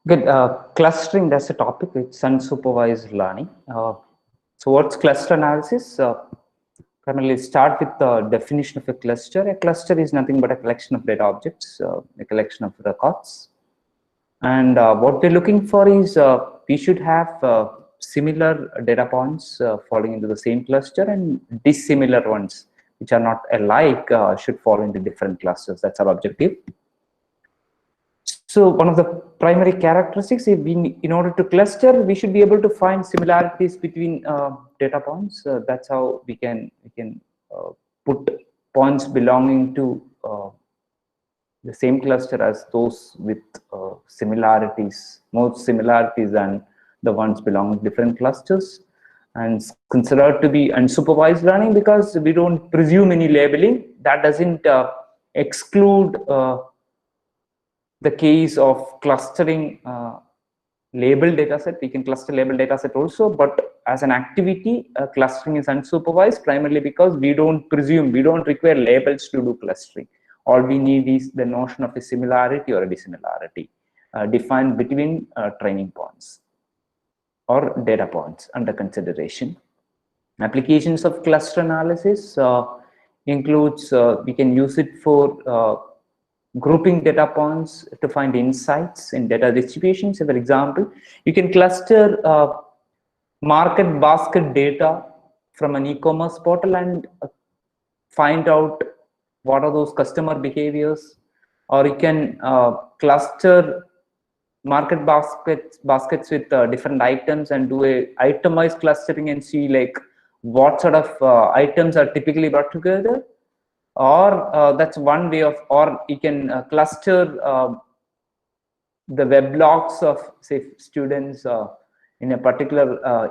Good. Clustering, that's a topic. It's unsupervised learning. So what's cluster analysis? Primarily start with the definition of a cluster. A cluster is nothing but a collection of data objects, a collection of records. And what we're looking for is we should have similar data points falling into the same cluster, and dissimilar ones, which are not alike, should fall into different clusters. That's our objective. So one of the primary characteristics, in order to cluster, we should be able to find similarities between data points. That's how we can put points belonging to the same cluster as those with similarities, more similarities than the ones belonging to different clusters. And it's considered to be unsupervised learning because we don't presume any labeling. That doesn't exclude the case of clustering labeled dataset. We can cluster labeled dataset also, but as an activity, clustering is unsupervised primarily because we don't presume, we don't require labels to do clustering. All we need is the notion of a similarity or a dissimilarity defined between training points or data points under consideration. Applications of cluster analysis includes, we can use it for grouping data points to find insights in data distributions. For example, you can cluster market basket data from an e-commerce portal and find out what are those customer behaviors, or you can cluster market baskets with different items and do a itemized clustering and see like what sort of items are typically brought together. Or that's one way of, or you can cluster the web logs of say students in a particular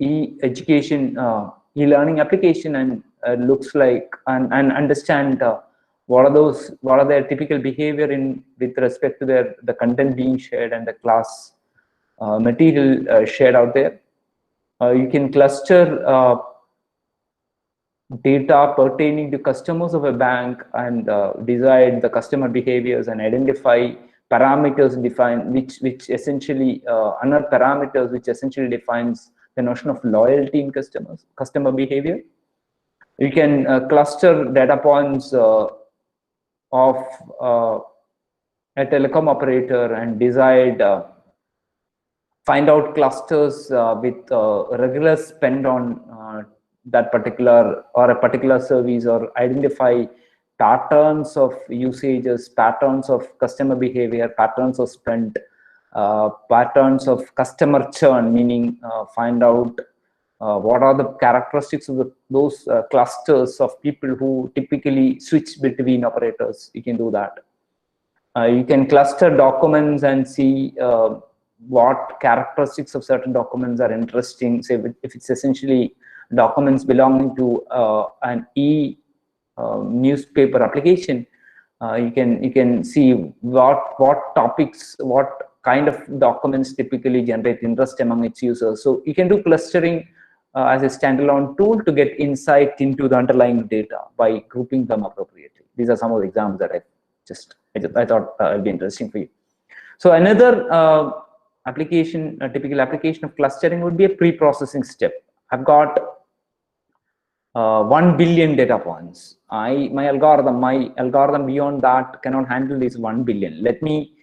e-education e-learning application, and looks like and understand what are their typical behavior in with respect to the content being shared and the class material shared out there. You can cluster data pertaining to customers of a bank and decide the customer behaviors and identify parameters define which essentially another parameters which essentially defines the notion of loyalty in customer behavior. You can cluster data points of a telecom operator and decide find out clusters with regular spend on that particular or a particular service, or identify patterns of usages, patterns of customer behavior, patterns of spend, patterns of customer churn, meaning find out what are the characteristics of those clusters of people who typically switch between operators. You can do that. You can cluster documents and see what characteristics of certain documents are interesting. Say if it's essentially documents belonging to an newspaper application, you can see what topics, what kind of documents typically generate interest among its users. So you can do clustering as a standalone tool to get insight into the underlying data by grouping them appropriately. These are some of the examples that I thought it'd be interesting for you. So another application, a typical application of clustering would be a pre-processing step. I've got 1 billion data points. My algorithm beyond that cannot handle these 1 billion. Let me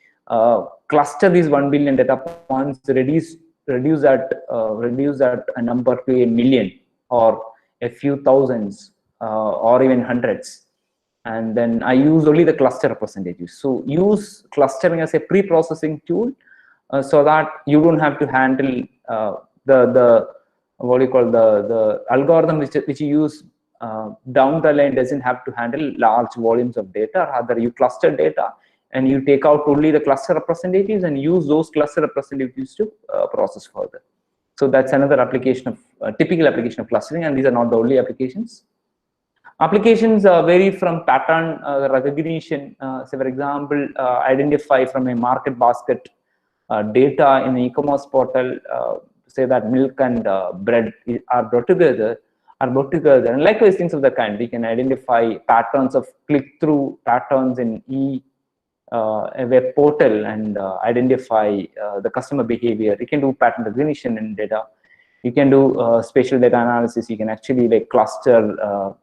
cluster these 1 billion data points, reduce that a number to a million or a few thousands or even hundreds, and then I use only the cluster representatives. So use clustering as a pre-processing tool so that you don't have to handle the what do you call the algorithm which you use down the line doesn't have to handle large volumes of data. Rather, you cluster data and you take out only the cluster representatives and use those cluster representatives to process further. So that's another application of typical application of clustering, and these are not the only applications. Applications vary from pattern recognition. Say for example, identify from a market basket data in an e-commerce portal. Say that milk and bread are brought together, and likewise things of the kind. We can identify patterns of click-through patterns in a web portal and identify the customer behavior. You can do pattern recognition in data. You can do spatial data analysis. You can actually like cluster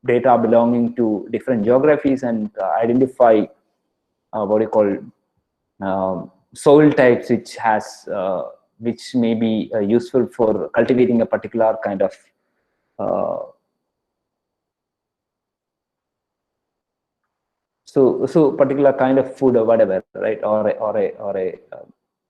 data belonging to different geographies and identify what you call soil types, which may be useful for cultivating a particular kind of so particular kind of food or whatever, right, or a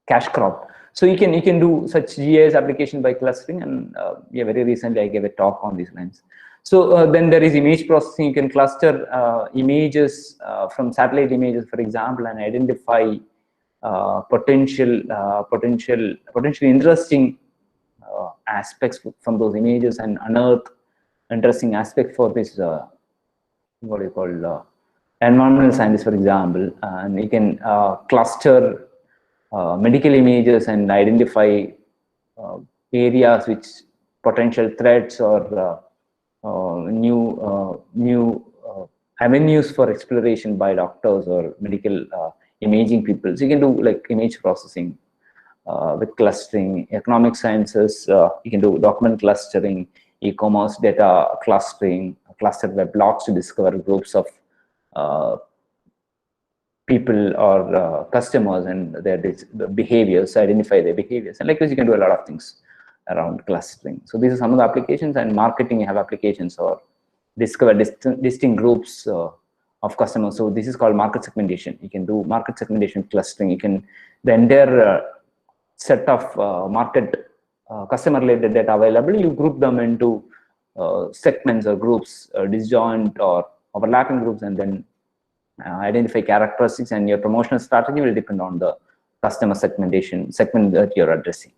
cash crop. So you can do such GIS application by clustering, and yeah, very recently I gave a talk on these lines. So then there is image processing. You can cluster images from satellite images, for example, and identify potentially interesting aspects from those images, and unearth interesting aspects for this what do you call environmental scientists, for example. And you can cluster medical images and identify areas which potential threats or new avenues for exploration by doctors or medical imaging people. So you can do like image processing with clustering. Economic sciences, you can do document clustering, e-commerce data clustering, cluster web logs to discover groups of people or customers and their behaviors, identify their behaviors. And likewise, you can do a lot of things around clustering. So these are some of the applications. And marketing, you have applications or discover distinct groups of customers. So this is called market segmentation. You can do market segmentation clustering. You can, the entire set of market customer related data available, you group them into segments or groups, disjoint or overlapping groups, and then identify characteristics, and your promotional strategy will depend on the customer segment that you're addressing.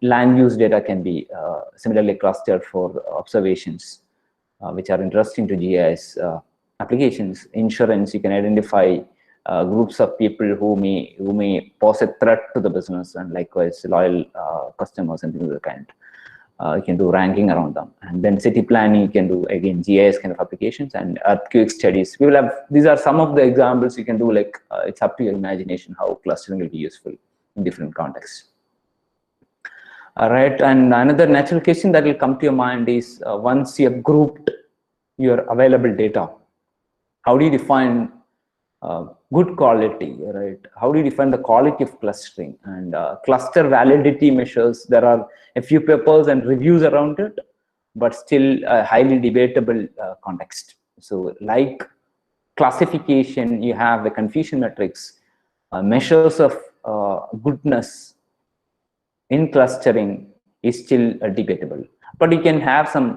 Land use data can be similarly clustered for observations, which are interesting to GIS applications. Insurance, you can identify groups of people who may pose a threat to the business, and likewise loyal customers and things of the kind. You can do ranking around them. And then city planning, you can do again GIS kind of applications. And earthquake studies, we will have, these are some of the examples you can do. Like it's up to your imagination how clustering will be useful in different contexts. All right, and another natural question that will come to your mind is once you have grouped your available data, how do you define good quality, right? How do you define the quality of clustering? And cluster validity measures, there are a few papers and reviews around it, but still a highly debatable context. So like classification, you have the confusion matrix, measures of goodness in clustering is still debatable. But you can have some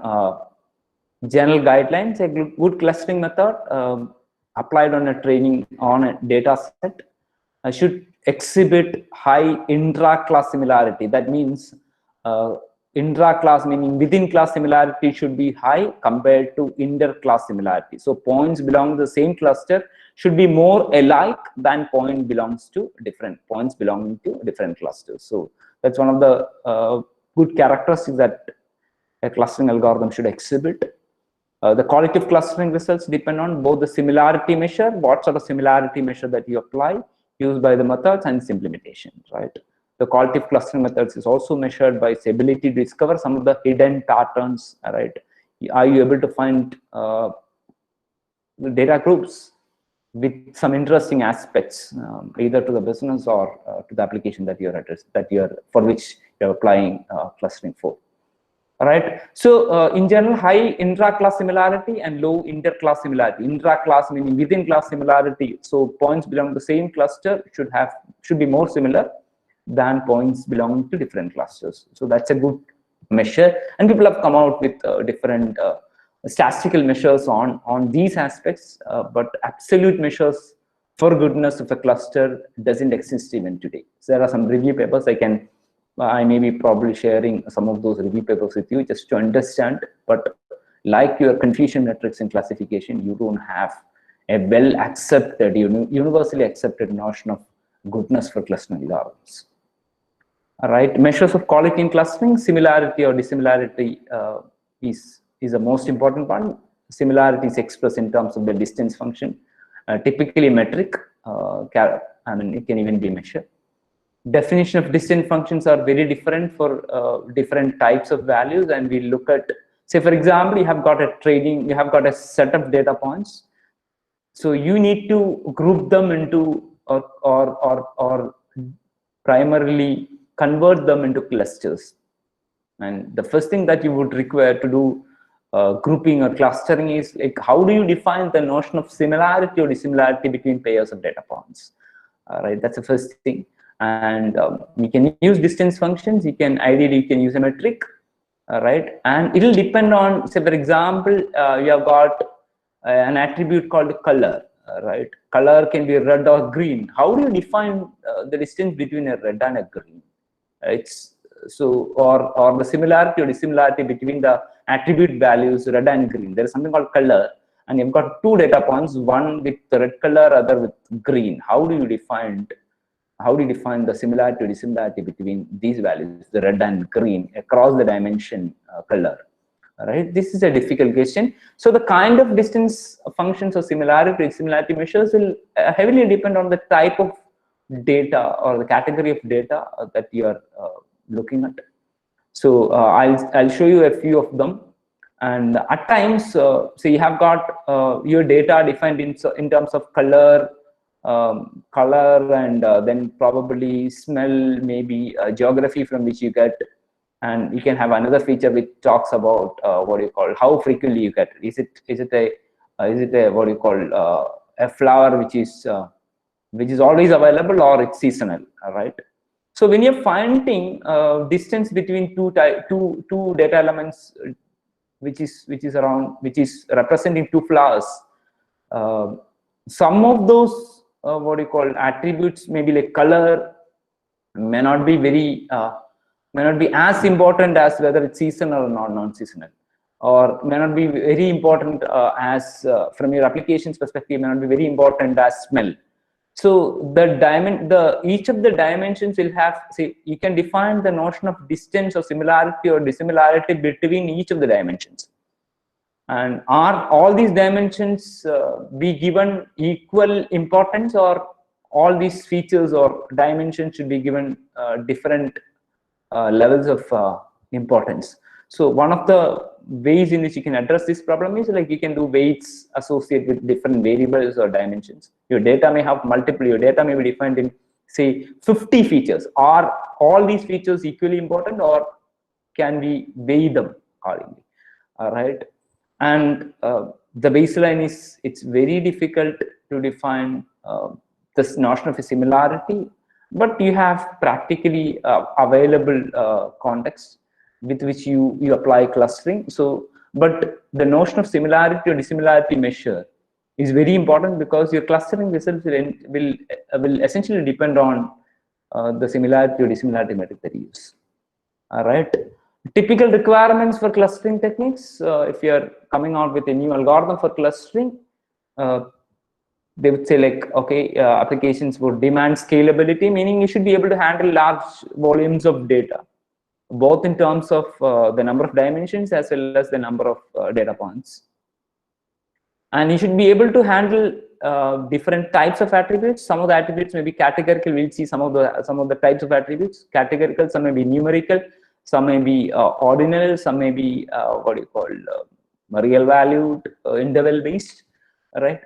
general guidelines. A good clustering method applied on a training on a data set should exhibit high intra-class similarity. That means intra-class meaning within class similarity should be high compared to inter-class similarity. So points belong to the same cluster should be more alike than points belonging to different clusters. So that's one of the good characteristics that a clustering algorithm should exhibit. The quality of clustering results depend on both the similarity measure, what sort of similarity measure that you apply, used by the methods, and its implementation, right? The quality of clustering methods is also measured by its ability to discover some of the hidden patterns, right? Are you able to find data groups with some interesting aspects, either to the business or to the application that for which you're applying clustering for? All right. So in general, high intra-class similarity and low inter-class similarity. Intra-class meaning within class similarity. So points belong to the same cluster should be more similar than points belonging to different clusters. So that's a good measure, and people have come out with different statistical measures on these aspects. But absolute measures for goodness of a cluster doesn't exist even today. So there are some review papers I may be probably sharing some of those review papers with you just to understand, but like your confusion matrix and classification, you don't have a well accepted, universally accepted notion of goodness for clustering algorithms. All right, measures of quality in clustering, similarity or dissimilarity is the most important one. Similarity is expressed in terms of the distance function, typically metric. it can even be measured. Definition of distance functions are very different for different types of values, and we look at, say for example, you have got a set of data points, so you need to group them into or primarily convert them into clusters. And the first thing that you would require to do grouping or clustering is, like, how do you define the notion of similarity or dissimilarity between pairs of data points? Right, that's the first thing. And you can use distance functions. Ideally you can use a metric, right? And it will depend on, say for example, you have got an attribute called color, right? Color can be red or green. How do you define the distance between a red and a green? It's so, or the similarity or dissimilarity between the attribute values red and green. There is something called color, and you've got two data points, one with the red color, other with green. How do you define the similarity or dissimilarity between these values, the red and green, across the dimension color? Right, this is a difficult question. So the kind of distance functions or similarity or dissimilarity measures will heavily depend on the type of data or the category of data that you are looking at. So I'll show you a few of them. And at times, so you have got your data defined in terms of color, and then probably smell, maybe geography from which you get. And you can have another feature which talks about what you call how frequently you get. Is it a what you call a flower which is always available, or it's seasonal, right? So when you're finding distance between two data elements, which is representing two flowers, some of those what you call attributes, maybe like color, may not be as important as whether it's seasonal or non-seasonal, or may not be very important as from your applications perspective, may not be very important as smell. So each of the dimensions will have, say, you can define the notion of distance or similarity or dissimilarity between each of the dimensions. And are all these dimensions be given equal importance, or all these features or dimensions should be given different levels of importance? So one of the ways in which you can address this problem is, like, you can do weights associated with different variables or dimensions. Your data may have multiple, your data may be defined in, say, 50 features. Are all these features equally important, or can we weigh them accordingly? All right. And the baseline is, it's very difficult to define this notion of a similarity, but you have practically available contexts with which you apply clustering. So, but the notion of similarity or dissimilarity measure is very important, because your clustering results will essentially depend on the similarity or dissimilarity metric that you use. All right. Typical requirements for clustering techniques, if you're coming out with a new algorithm for clustering, they would say, like, okay, applications would demand scalability, meaning you should be able to handle large volumes of data, both in terms of the number of dimensions as well as the number of data points. And you should be able to handle different types of attributes. Some of the attributes may be categorical. We'll see some of the types of attributes. Categorical, some may be numerical, some may be ordinal, some may be what you call real valued, interval based, right?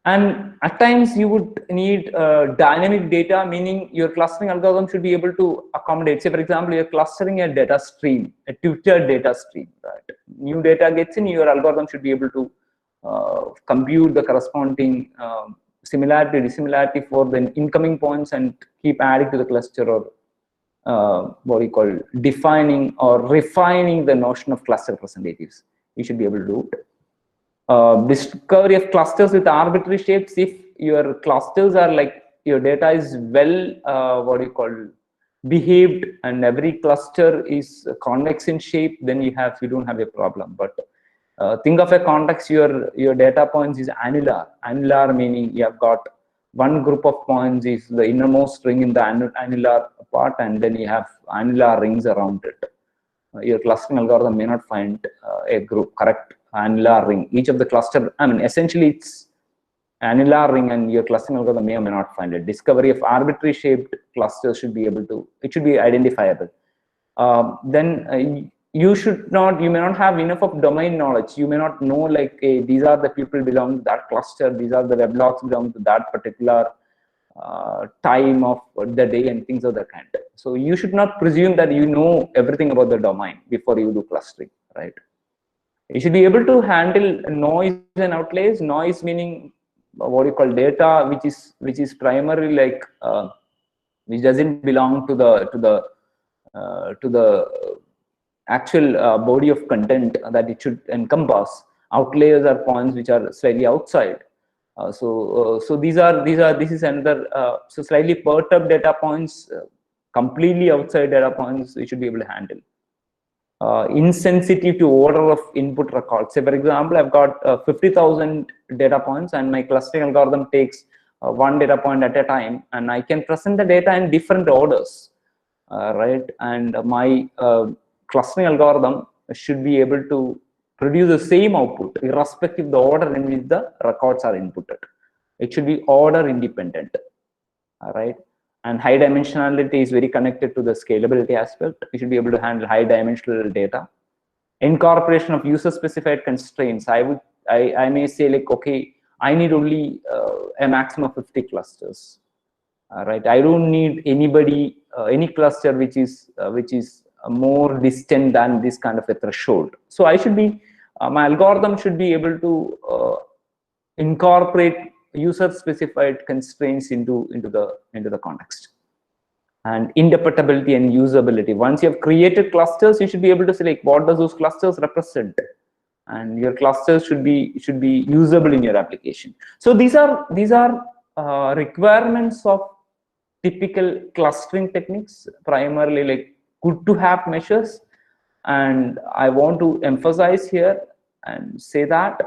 And at times you would need dynamic data, meaning your clustering algorithm should be able to accommodate. Say, for example, you're clustering a data stream, a tutored data stream, right? New data gets in, your algorithm should be able to compute the corresponding similarity, dissimilarity for the incoming points, and keep adding to the cluster, or what you call defining or refining the notion of cluster representatives. You should be able to do it. Discovery of clusters with arbitrary shapes. If your clusters are like, your data is well what you call behaved, and every cluster is convex in shape, then you don't have a problem. But think of a context, your data points is annular. Annular meaning you have got one group of points is the innermost ring in the annular part, and then you have annular rings around it. Your clustering algorithm may not find a correct annular ring. Each of the cluster, I mean, essentially annular ring, and your clustering algorithm may or may not find it. Discovery of arbitrary shaped clusters should be able to, it should be identifiable. Then you may not have enough of domain knowledge. You may not know, like, hey, these are the people belong to that cluster, these are the weblogs belong to that particular time of the day and things of that kind. So you should not presume that you know everything about the domain before you do clustering, right? You should be able to handle noise and outliers. Noise meaning what you call data, which is primarily like which doesn't belong to the actual body of content that it should encompass. Outliers are points which are slightly outside. So this is another so slightly perturbed data points, completely outside data points. We should be able to handle. Insensitive to order of input records. Say, for example, I've got 50,000 data points, and my clustering algorithm takes one data point at a time, and I can present the data in different orders, right? And my clustering algorithm should be able to produce the same output irrespective of the order in which the records are inputted. It should be order independent, all right? And high dimensionality is very connected to the scalability aspect. We should be able to handle high dimensional data. Incorporation of user specified constraints. I may say, like, okay, I need only a maximum of 50 clusters, right? I don't need any cluster which is more distant than this kind of a threshold. So I should be my algorithm should be able to incorporate user specified constraints into the context. And interpretability and usability. Once you have created clusters, you should be able to select what does those clusters represent, and your clusters should be usable in your application. So these are requirements of typical clustering techniques, primarily like good to have measures. And I want to emphasize here and say that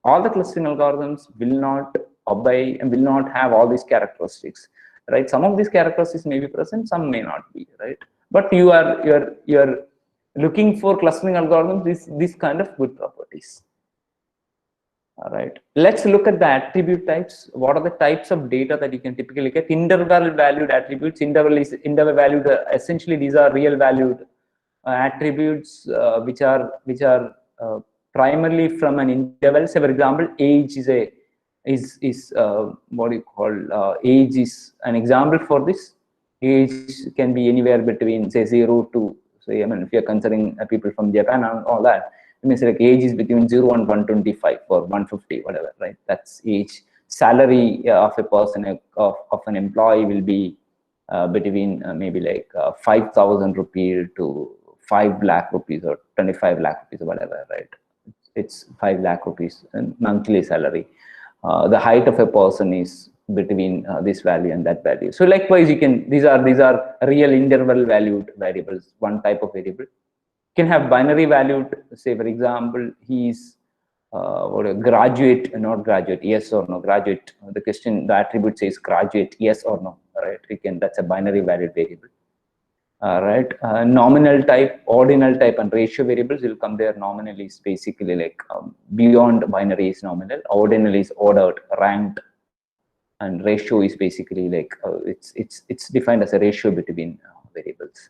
all the clustering algorithms will not obey and will not have all these characteristics, right? Some of these characteristics may be present, some may not be, right? But you are looking for clustering algorithms this kind of good properties. All right, let's look at the attribute types. What are the types of data that you can typically get? Interval valued attributes. Interval valued, essentially these are real valued attributes which are primarily from an interval. Say, for example, age is what you call age is an example for this. Age can be anywhere between, say, 0 to, say, I mean, if you're considering people from Japan and all that, it means like age is between 0 and 125 or 150, whatever, right? That's age. Salary of a person, of an employee, will be between maybe like 5,000 rupees to 5 lakh rupees or 25 lakh rupees or whatever, right? It's 5 lakh rupees in monthly salary. The height of a person is between this value and that value. So likewise, you can, these are real interval valued variables, one type of variable. You can have binary valued, say, for example, he's what a graduate, not graduate, yes or no, graduate. The question, the attribute says graduate, yes or no, right? You can, that's a binary valued variable. Right, nominal type, ordinal type, and ratio variables will come there. Nominal is basically like beyond binary is nominal, ordinal is ordered, ranked, and ratio is basically like it's defined as a ratio between variables.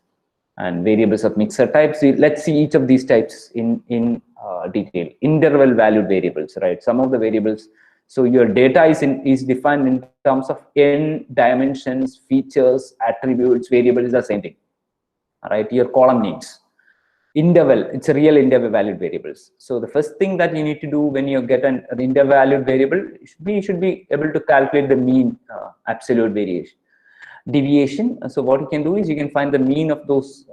And variables of mixer types. Let's see each of these types in detail. Interval valued variables, right? Some of the variables. So your data is defined in terms of n dimensions, features, attributes. Variable is the same thing. Right, your column names. Interval, it's a real interval valued variables. So the first thing that you need to do when you get an interval valued variable, you should be able to calculate the mean absolute variation deviation. So what you can do is you can find the mean of those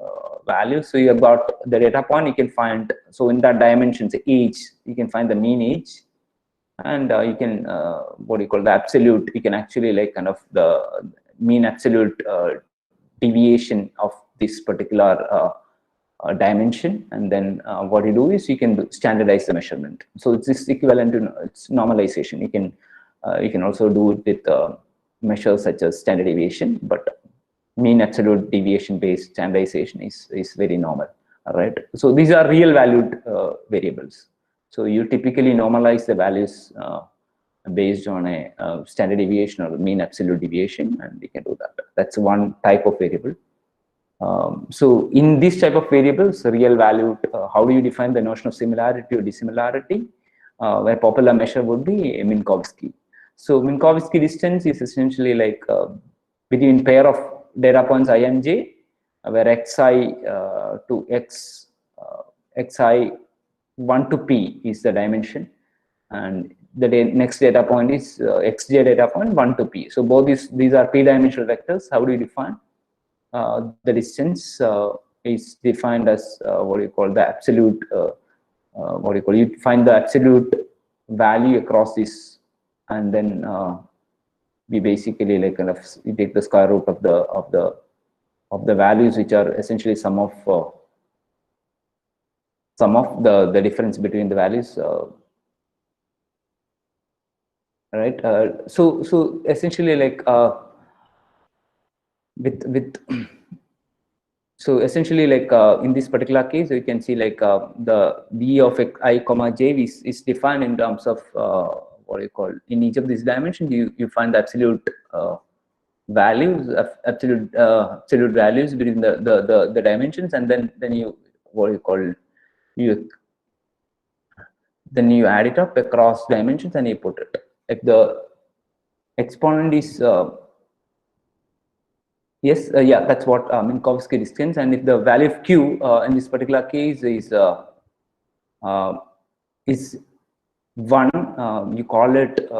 values. So you have got the data point, you can find, so in that dimensions age, you can find the mean age, and you can what do you call the absolute, you can actually like kind of the mean absolute deviation of this particular dimension. And then what you do is you can standardize the measurement. So it's equivalent to it's normalization. You can also do it with measures such as standard deviation, but mean absolute deviation based standardization is very normal. All right, so these are real valued variables. So you typically normalize the values based on a standard deviation or mean absolute deviation, and we can do that. That's one type of variable. So in this type of variables, real valued, how do you define the notion of similarity or dissimilarity? Where popular measure would be Minkowski. So Minkowski distance is essentially like between pair of data points I and j, where xi to xi 1 to p is the dimension, and the next data point is xj data point 1 to p. So both these are p-dimensional vectors. How do you define? The distance is defined as what you call the absolute, you find the absolute value across this, and then we basically like kind of you take the square root of the values, which are essentially sum of the difference between the values, right? So essentially like with so essentially like in this particular case, you can see like the v of I comma j is defined in terms of what you call, in each of these dimensions you find the absolute values, absolute values between the dimensions, and then you what you call then you add it up across dimensions and you put it. If the exponent is yes, yeah, that's what Minkowski distance. And if the value of q in this particular case is 1, you call it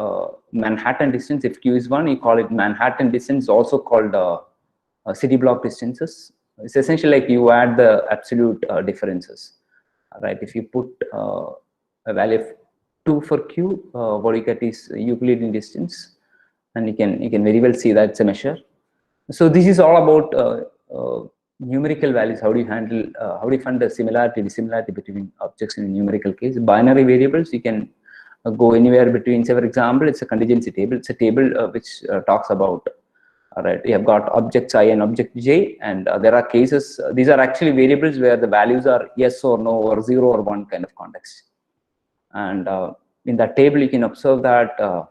Manhattan distance. If q is 1, you call it Manhattan distance, also called city block distances. It's essentially like you add the absolute differences, right? If you put a value of 2 for q, what you get is Euclidean distance, and you can very well see that it's a measure. So this is all about numerical values. How do you handle, how do you find the similarity, dissimilarity between objects in a numerical case? Binary variables, you can go anywhere between, say for example, it's a contingency table. It's a table which talks about, right, you have got objects I and object j, and there are cases, these are actually variables where the values are yes or no or 0 or 1 kind of context. And in that table, you can observe that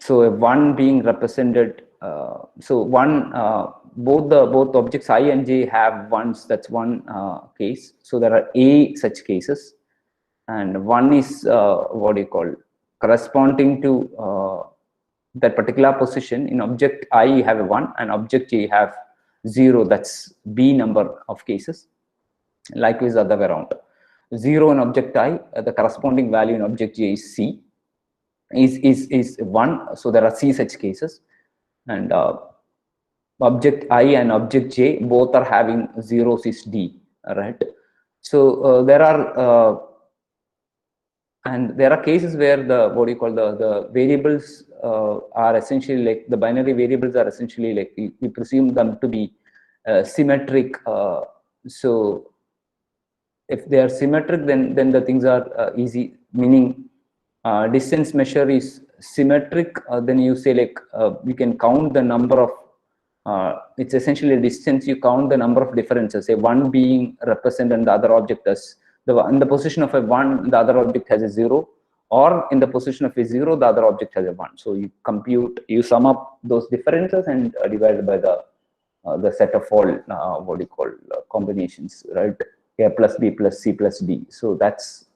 so a 1 being represented, so both objects I and j have 1s. That's one case. So there are a such cases, and 1 is what you call corresponding to that particular position. In object I you have a 1, and object j have 0. That's b number of cases. Likewise, the other way around. 0 in object I, the corresponding value in object j is c. Is 1, so there are c such cases, and object I and object j both are having zeros is d, right? So there are and there are cases where the what do you call the variables are essentially like the binary variables are essentially like we presume them to be symmetric. So if they are symmetric, then the things are easy, meaning distance measure is symmetric, then you say like you can count the number of it's essentially a distance. You count the number of differences, say 1 being represented and the other object as in the position of a 1 the other object has a 0, or in the position of a 0 the other object has a 1. So you compute, you sum up those differences and divide by the set of all what do you call combinations, right? A plus b plus c plus d. So that's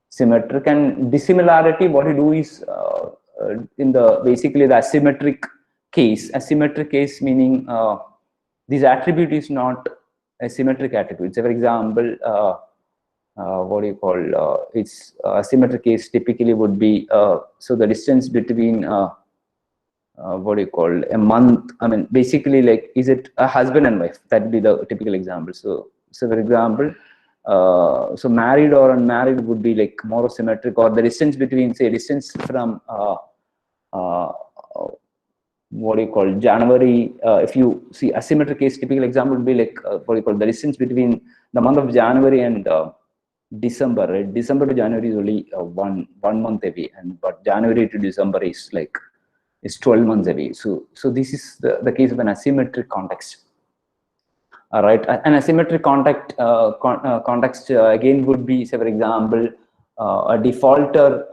symmetric. And dissimilarity, what you do is in the basically the asymmetric case meaning this attribute is not a symmetric attribute. So for example, what do you call its asymmetric case typically would be so the distance between what do you call a month, I mean basically like is it a husband and wife, that would be the typical example. So for example, so married or unmarried would be like more symmetric, or the distance between, say, distance from what do you call January, if you see asymmetric case, typical example would be like what do you call the distance between the month of January and December, right? December to January is only one month away, but January to December is like 12 months away. So this is the case of an asymmetric context. Right, an asymmetric context again would be, say for example, a defaulter,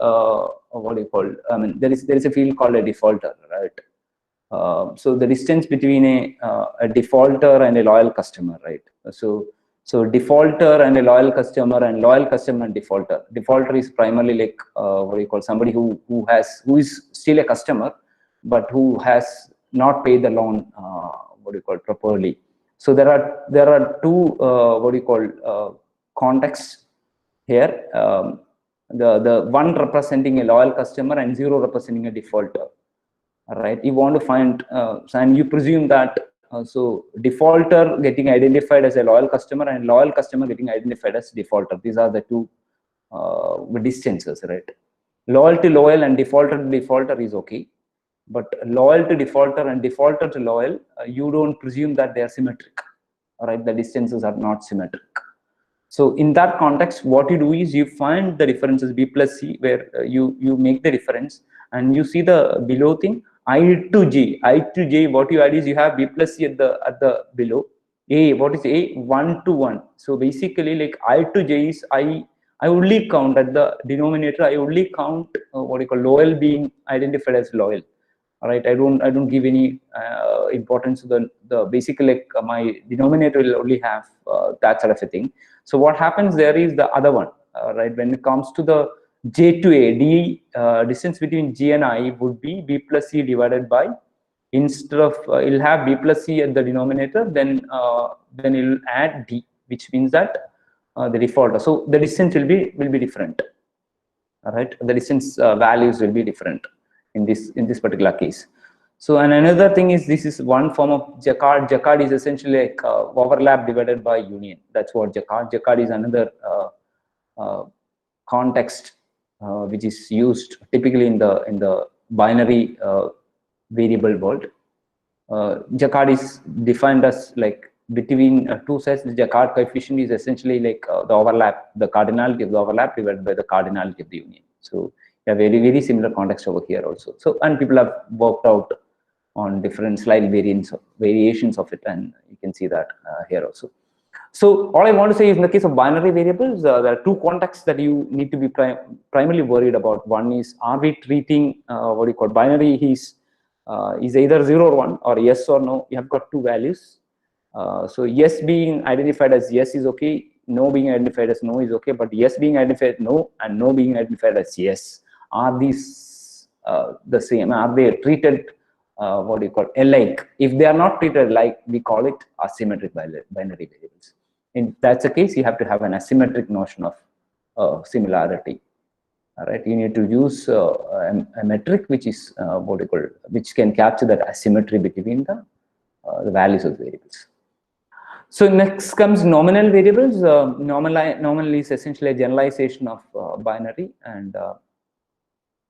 what do you call? I mean, there is a field called a defaulter, right? So the distance between a defaulter and a loyal customer, right? So defaulter and a loyal customer, and loyal customer and defaulter. Defaulter is primarily like what do you call, somebody who is still a customer, but who has not paid the loan what do you call, properly. So there are two what do you call, contexts here. The one representing a loyal customer and 0 representing a defaulter. Right, you want to find and you presume that so defaulter getting identified as a loyal customer and loyal customer getting identified as defaulter. These are the two distances, right? Loyal to loyal and defaulter to defaulter is okay, but loyal to defaulter and defaulter to loyal, you don't presume that they are symmetric. All right, the distances are not symmetric. So in that context, what you do is you find the differences B plus C, where you make the difference, and you see the below thing, I to J. I to J, what you add is you have B plus C at the below. A, what is A? 1 to 1. So basically, like I to J is I only count at the denominator. I only count what you call loyal being identified as loyal. All right, I don't give any importance to the basically, like my denominator will only have that sort of a thing. So what happens there is the other one, right? When it comes to the J to A, D distance between G and I would be B plus C divided by, instead of it'll have B plus C at the denominator, then it'll add D, which means that the defaulter. So the distance will be different. All right, the distance values will be different in this particular case. So, and another thing is, this is one form of Jacquard. Jacquard is essentially like overlap divided by union. That's what Jacquard. Jacquard is another context which is used typically in the binary variable world. Jacquard is defined as like between two sets. The Jacquard coefficient is essentially like the overlap, the cardinality of the overlap divided by the cardinality of the union. So a very similar context over here also. So, and people have worked out on different slight variations of it, and you can see that here also. So all I want to say is, in the case of binary variables, there are two contexts that you need to be primarily worried about. One is, are we treating what do you call binary? Is either 0 or 1, or yes or no. You have got two values. So yes being identified as yes is okay, no being identified as no is okay, but yes being identified as no and no being identified as yes, are these the same? Are they treated what do you call, alike? If they are not treated alike, we call it asymmetric binary variables. In that's the case, you have to have an asymmetric notion of similarity. All right, you need to use a metric which is what do you call, which can capture that asymmetry between the values of the variables. So next comes nominal variables. Nominal is essentially a generalization of binary, and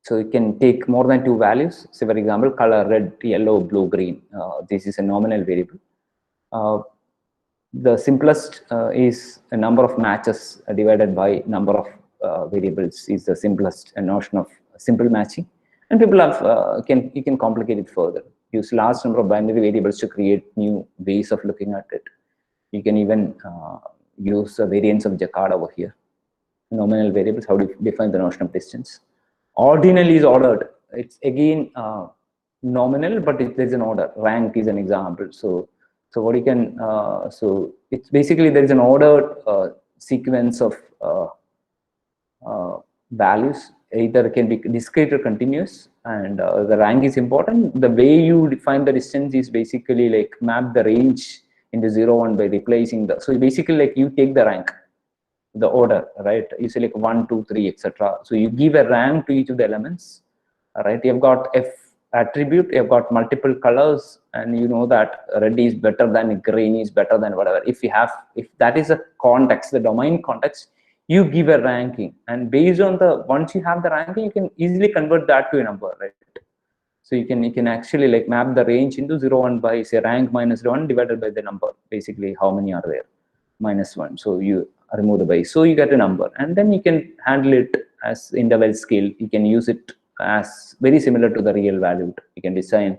so it can take more than two values. So for example, color red, yellow, blue, green. This is a nominal variable. The simplest is a number of matches divided by number of variables is the simplest notion of simple matching. And people have you can complicate it further. Use large number of binary variables to create new ways of looking at it. You can even use a variance of Jacquard over here. Nominal variables, how do you define the notion of distance? Ordinal is ordered. It's again nominal, but there's an order. Rank is an example. So what you can, so it's basically there is an ordered sequence of values. Either can be discrete or continuous, and the rank is important. The way you define the distance is basically like map the range into 0, 1 by replacing the, so basically like you take the rank, the order, right? You select 1, 2, 3, etc. So you give a rank to each of the elements, right? You've got F attribute, you've got multiple colors, and you know that red is better than green is better than whatever. If that is a context, the domain context, you give a ranking, and based on once you have the ranking, you can easily convert that to a number, right? So you can actually like map the range into 0, 1 by say rank minus 1 divided by the number, basically how many are there, minus 1. So you remove the base, so you get a number, and then you can handle it as interval scale. You can use it as very similar to the real value. You can design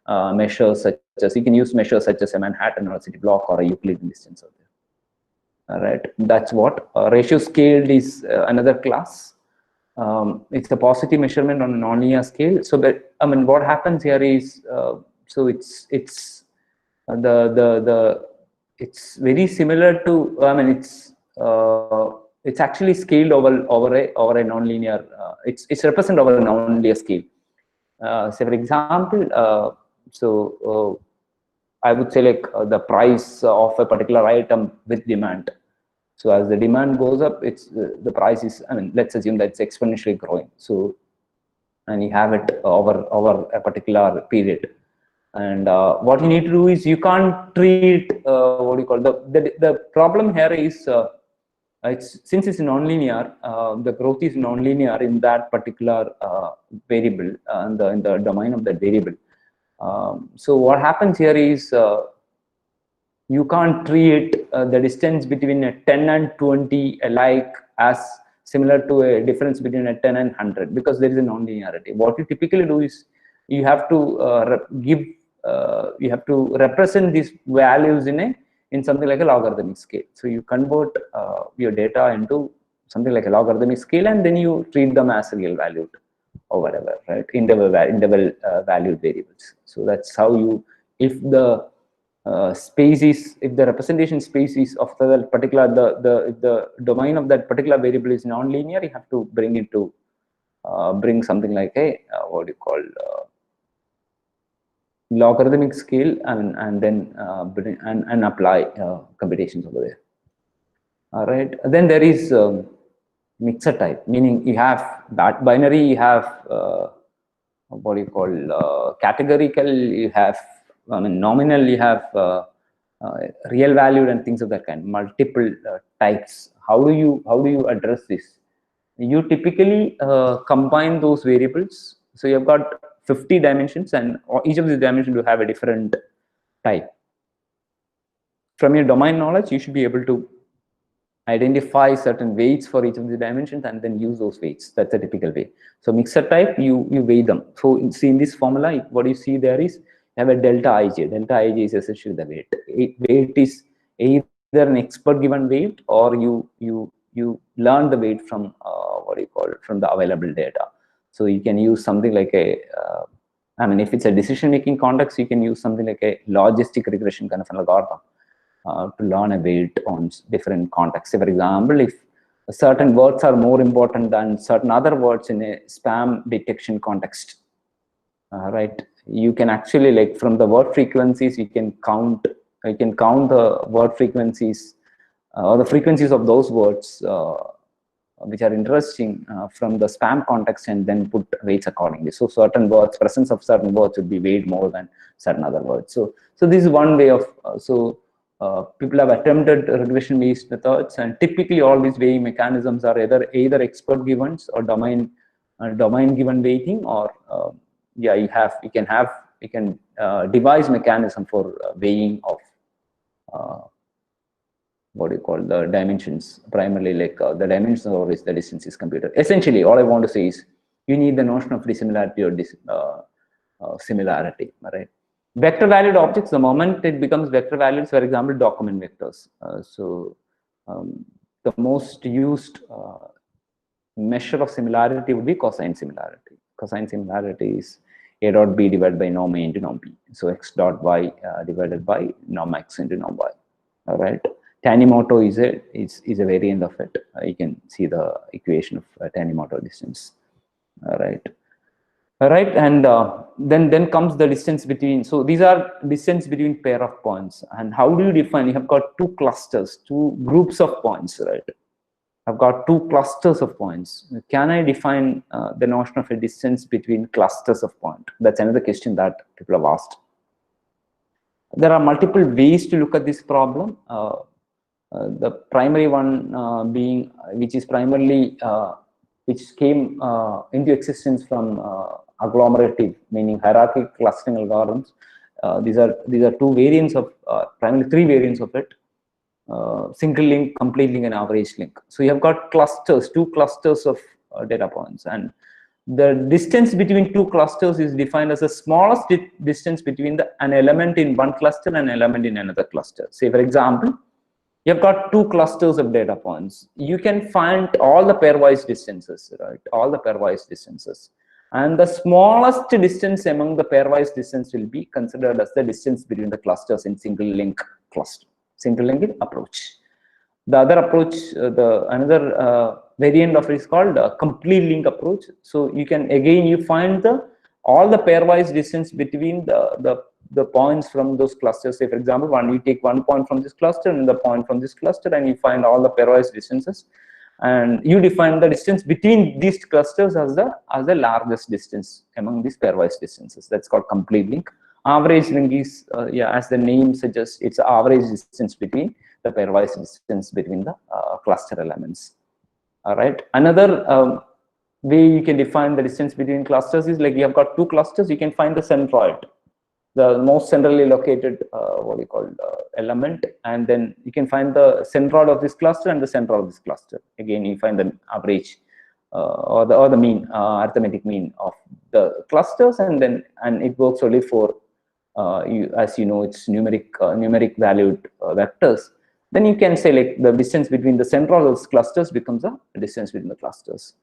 measures such as, you can use measures such as a Manhattan or a city block or a Euclidean distance out there. All right, that's what ratio scaled is another class. it's a positive measurement on a nonlinear scale. So that, I mean, what happens here is, so it's it's very similar to, I mean, it's actually scaled over a nonlinear, it's represented over a nonlinear scale. Say for example, I would say like the price of a particular item with demand. So as the demand goes up, it's the price is, I mean, let's assume that it's exponentially growing. So, and you have it over a particular period. And what you need to do is, you can't treat what do you call, the problem here is, since it's nonlinear, the growth is nonlinear in that particular variable, in the domain of that variable. So what happens here is, you can't treat the distance between a 10 and 20 alike as similar to a difference between a 10 and 100, because there is a nonlinearity. What you typically do is, you have to you have to represent these values in something like a logarithmic scale. So you convert your data into something like a logarithmic scale, and then you treat them as real valued or whatever, right? Interval valued variables. So that's how you, if the species, if the representation species of the particular, the domain of that particular variable is nonlinear, you have to bring it to bring something like a what do you call, logarithmic scale, and then bring and apply computations over there. All right. Then there is mixer type, meaning you have that binary, you have what do you call, categorical, you have, I mean, nominal, you have real valued, and things of that kind, multiple types. How do you address this? You typically combine those variables. So you've got 50 dimensions, and each of these dimensions will have a different type. From your domain knowledge, you should be able to identify certain weights for each of the dimensions and then use those weights. That's a typical way. So mixer type, you weigh them. So see in this formula, what you see there is, you have a delta ij. Delta ij is essentially the weight. Weight is either an expert given weight, or you learn the weight from what do you call it, from the available data. So you can use something like a I mean, if it's a decision making context, you can use something like a logistic regression kind of an algorithm to learn a weight on different contexts. Say, for example, if certain words are more important than certain other words in a spam detection context, right? You can actually, like, from the word frequencies, you can count the word frequencies or the frequencies of those words which are interesting from the spam context, and then put weights accordingly. So certain words, presence of certain words would be weighed more than certain other words. So this is one way of people have attempted regression-based methods, and typically all these weighing mechanisms are either expert givens or domain given weighting, or yeah, you can devise mechanism for weighing of what do you call, the dimensions, primarily like the dimensions, or is the distance is computed. Essentially, all I want to say is, you need the notion of dissimilarity or similarity, right? Vector valued objects, the moment it becomes vector valued, for example, document vectors. The most used measure of similarity would be cosine similarity. Cosine similarity is a dot b divided by norm a into norm b. So x dot y divided by norm x into norm y. All right. Tanimoto is a variant of it. You can see the equation of Tanimoto distance. All right. All right, and then comes the distance between. So these are distance between pair of points. And how do you define? You have got two clusters, two groups of points, right? I've got two clusters of points. Can I define the notion of a distance between clusters of points? That's another question that people have asked. There are multiple ways to look at this problem. The primary one being, which is primarily which came into existence from agglomerative, meaning hierarchical clustering algorithms. These are two variants of primarily three variants of it: single link, complete link, and average link. So you have got clusters, two clusters of data points, and the distance between two clusters is defined as the smallest distance between an element in one cluster and an element in another cluster. Say, for example, you've got two clusters of data points. You can find all the pairwise distances, right? All the pairwise distances. And the smallest distance among the pairwise distance will be considered as the distance between the clusters in single link cluster, single link approach. The other approach, the another variant of it is called complete link approach. So you can, again, you find the all the pairwise distance between the points from those clusters. Say, for example, you take one point from this cluster and the point from this cluster, and you find all the pairwise distances, and you define the distance between these clusters as the largest distance among these pairwise distances. That's called complete link. Average link is, as the name suggests, it's the average distance between the pairwise distance between the cluster elements. All right. Another way you can define the distance between clusters is like you have got two clusters. You can find the centroid, the most centrally located element, and then you can find the centroid of this cluster and the centroid of this cluster. Again, you find the average or the mean, arithmetic mean of the clusters, and it works only for as you know, it's numeric valued vectors. Then you can say like the distance between the centroid of those clusters becomes the distance between the clusters.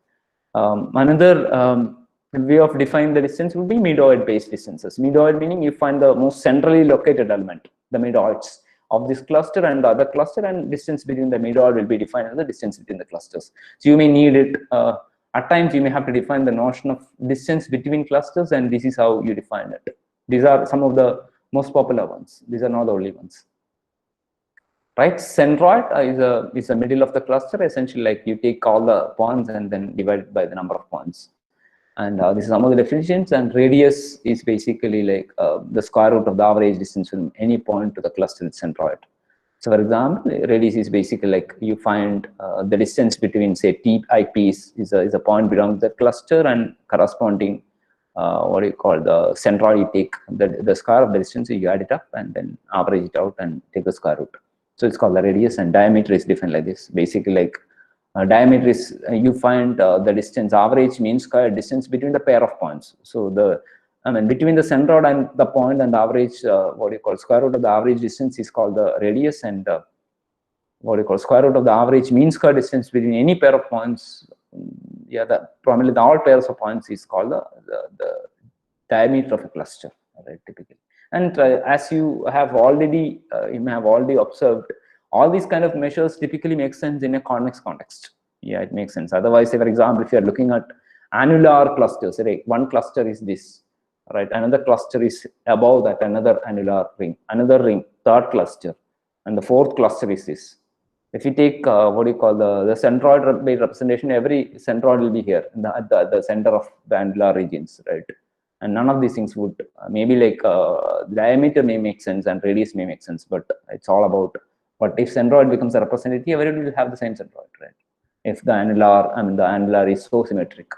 Another way of defining the distance would be midoid based distances. Midoid meaning you find the most centrally located element, the midoids of this cluster and the other cluster, and distance between the midoid will be defined as the distance between the clusters. So you may need it, at times you may have to define the notion of distance between clusters, and this is how you define it. These are some of the most popular ones. These are not the only ones. Right, centroid is a middle of the cluster. Essentially, like you take all the points and then divide it by the number of points. And this is some of the definitions. And radius is basically like the square root of the average distance from any point to the cluster with centroid. So, for example, radius is basically like you find the distance between, say, TIP is a point belonging to the cluster, and corresponding the centroid, you take the square of the distance, you add it up and then average it out and take the square root. So it's called the radius, and diameter is defined like this. Basically, like diameter is you find the distance, average mean square distance between the pair of points. So between the centroid and the point and the average, square root of the average distance is called the radius, and square root of the average mean square distance between any pair of points. Primarily the all pairs of points is called the diameter of a cluster, right, typically. And as you may have already observed, all these kind of measures typically make sense in a convex context. Yeah, it makes sense. Otherwise, say, for example, if you are looking at annular clusters, right, one cluster is this, right, another cluster is above that, another annular ring, another ring, third cluster, and the fourth cluster is this. If you take the centroid based representation, every centroid will be here at the center of the annular regions, right? And none of these things would maybe like diameter may make sense and radius may make sense, but it's all about what if centroid becomes a representative, everybody will have the same centroid, right? If the annular is so symmetric,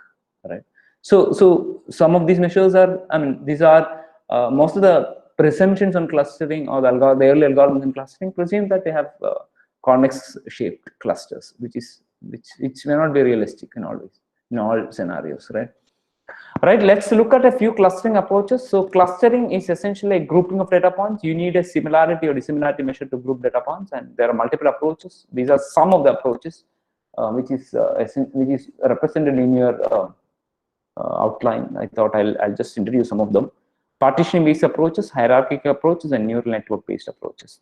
right? So some of these measures are, these are most of the presumptions on clustering, or the early algorithms in clustering presume that they have convex shaped clusters, which may not be realistic in all scenarios, right? Right, let's look at a few clustering approaches. So clustering is essentially a grouping of data points. You need a similarity or dissimilarity measure to group data points, and there are multiple approaches. These are some of the approaches which is represented in your outline. I thought I'll just introduce some of them. Partitioning based approaches, hierarchical approaches, and neural network based approaches.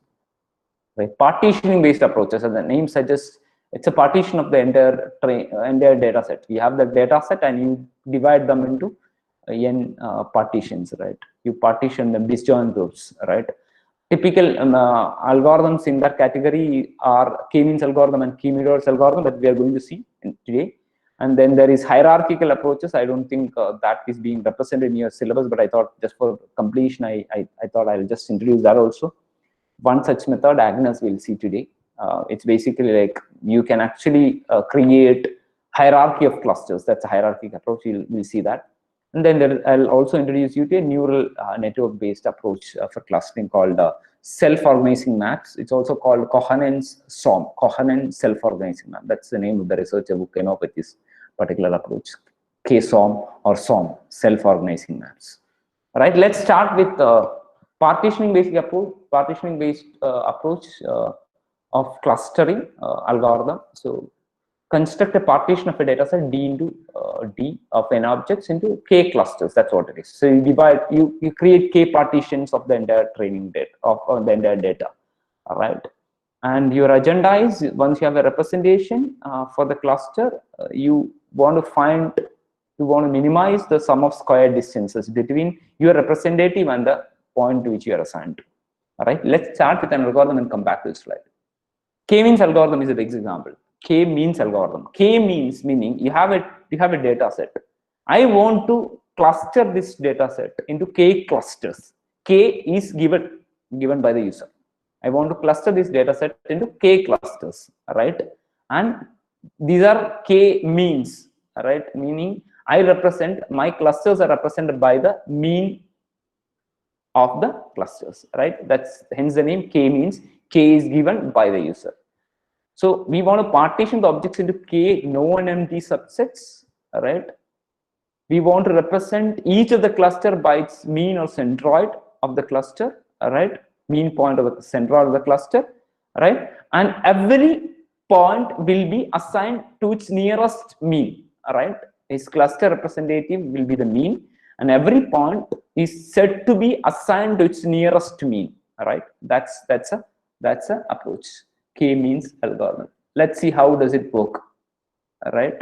Right, partitioning based approaches, as the name suggests, it's a partition of the entire data set. You have the data set and you divide them into n partitions, right? You partition them, disjoint groups, right? Typical algorithms in that category are k-means algorithm and k-means algorithm that we are going to see today. And then there is hierarchical approaches. I don't think that is being represented in your syllabus, but I thought just for completion, I thought I'll just introduce that also. One such method, Agnes, we'll see today. It's basically like you can actually create hierarchy of clusters. That's a hierarchical approach. We'll see that. And then I'll also introduce you to a neural network-based approach for clustering called self-organizing maps. It's also called Kohanen's SOM, Kohanen self-organizing map. That's the name of the researcher who came up with this particular approach, KSOM or SOM, self-organizing maps. All right, let's start with partitioning based approach. of clustering algorithm. So construct a partition of a data set D into D of n objects into k clusters. That's what it is. So you divide, you create k partitions of the entire training data of the entire data. All right. And your agenda is, once you have a representation for the cluster, you want to minimize the sum of square distances between your representative and the point to which you are assigned. All right. Let's start with an algorithm and come back to this slide. K-means algorithm is a big example. K-means algorithm. K-means meaning you have a data set. I want to cluster this data set into k clusters. K is given by the user. I want to cluster this data set into k clusters, right? And these are k means, right? Meaning I represent, my clusters are represented by the mean of the clusters, right? That's hence the name k means. K is given by the user. So we want to partition the objects into k known empty subsets, right? We want to represent each of the cluster by its mean or centroid of the cluster, right? Mean point of the centroid of the cluster, right? And every point will be assigned to its nearest mean, right? Its cluster representative will be the mean, and every point is said to be assigned to its nearest mean, right? That's a approach. K-means algorithm. Let's see how does it work, right?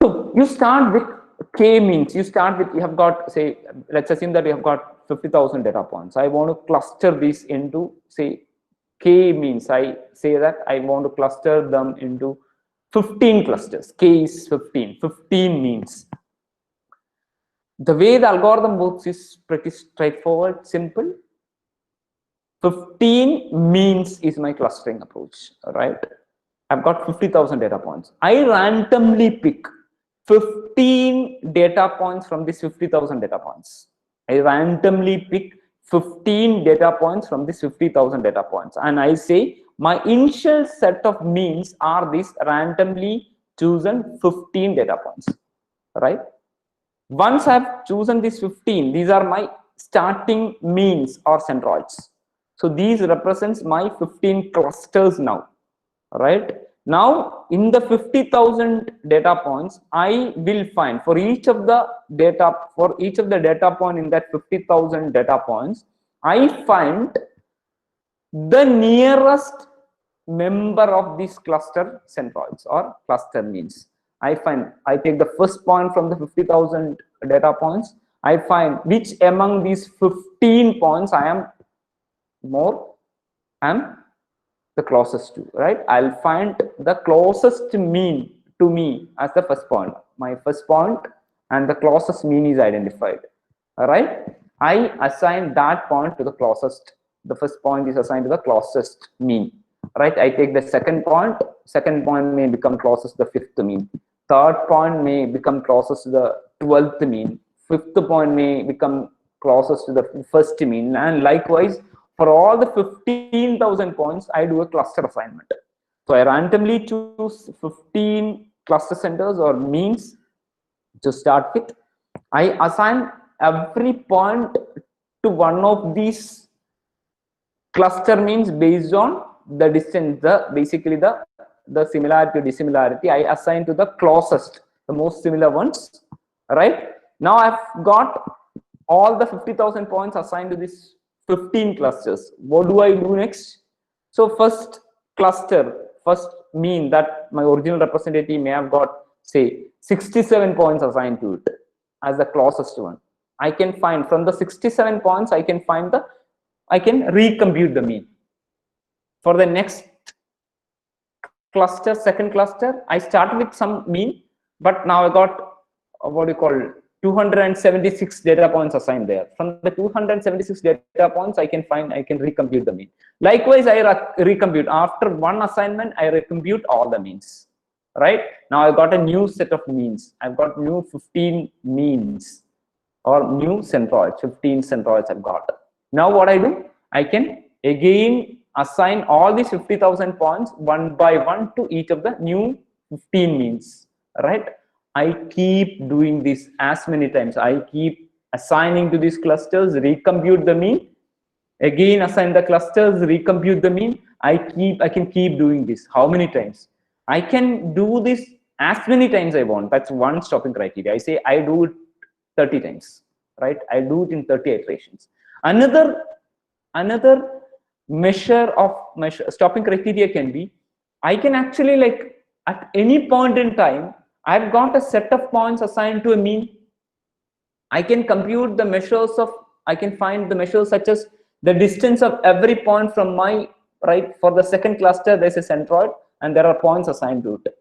So you start with K-means. You start with, you have got, say, let's assume that you have got 50,000 data points. I want to cluster this into, say, K-means. I say that I want to cluster them into 15 clusters. K is 15. 15 means. The way the algorithm works is pretty straightforward, simple. 15 means is my clustering approach, right? I've got 50,000 data points. I randomly pick 15 data points from these 50,000 data points. I randomly pick 15 data points from these 50,000 data points. And I say my initial set of means are these randomly chosen 15 data points, right? Once I've chosen these 15, these are my starting means or centroids. So these represents my 15 clusters now, right? Now in the 50,000 data points, I will find for each of the data point in that 50,000 data points, I find the nearest member of this cluster centroids or cluster means. I take the first point from the 50,000 data points. I find which among these 15 points I'm the closest to, right? I'll find the closest mean to me as the first point. My first point and the closest mean is identified. All right. I assign that point to the closest. The first point is assigned to the closest mean. Right. I take the second point. Second point may become closest to the fifth mean. Third point may become closest to the 12th mean. Fifth point may become closest to the first mean, and likewise for all the 15,000 points, I do a cluster assignment. So I randomly choose 15 cluster centers or means to start with. I assign every point to one of these cluster means based on the distance, basically the similarity or dissimilarity. I assign to the closest, the most similar ones, right? Now I've got all the 50,000 points assigned to this 15 clusters. What do I do next? So first cluster, first mean that my original representative may have got, say, 67 points assigned to it as the closest one. I can find from the 67 points, I can recompute the mean. For the next cluster, second cluster, I start with some mean, but now I got what you call 276 data points assigned there. From the 276 data points, I can recompute the mean. Likewise, I recompute after one assignment, I recompute all the means. Right now, I got a new set of means. I've got new 15 means or new centroids. 15 centroids I've got. Now, what I do? I can again assign all these 50,000 points one by one to each of the new 15 means. Right. I keep doing this as many times. I keep assigning to these clusters, recompute the mean, again assign the clusters, recompute the mean. I can keep doing this. How many times? I can do this as many times I want. That's one stopping criteria. I say I do it 30 times, right? I do it in 30 iterations. Another measure stopping criteria can be, I can actually, like, at any point in time, I've got a set of points assigned to a mean. I can compute the measures of, I can find the measures such as the distance of every point from my, right, for the second cluster, there's a centroid and there are points assigned to it.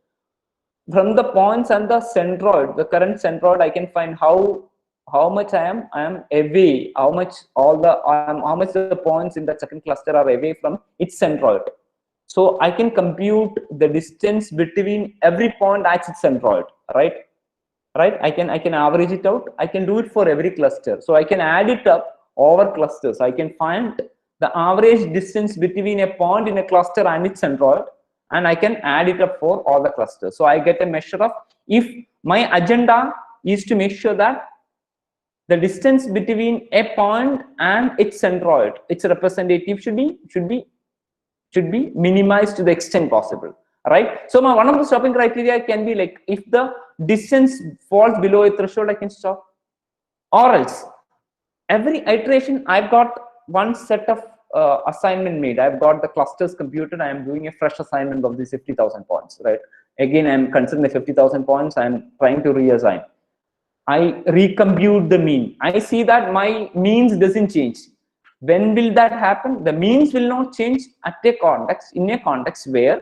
From the points and the centroid, the current centroid, I can find how much I am away, how much the points in the second cluster are away from its centroid. So I can compute the distance between every point at its centroid, right? I can average it out. I can do it for every cluster. So I can add it up over clusters. I can find the average distance between a point in a cluster and its centroid, and I can add it up for all the clusters. So I get a measure of, if my agenda is to make sure that the distance between a point and its centroid, its representative, should be minimized to the extent possible, right? So one of the stopping criteria can be, like, if the distance falls below a threshold, I can stop. Or else every iteration, I've got one set of assignment made. I've got the clusters computed. I am doing a fresh assignment of these 50,000 points, right? Again, I'm considering the 50,000 points. I'm trying to reassign. I recompute the mean. I see that my means doesn't change. When will that happen? The means will not change at a context, in a context where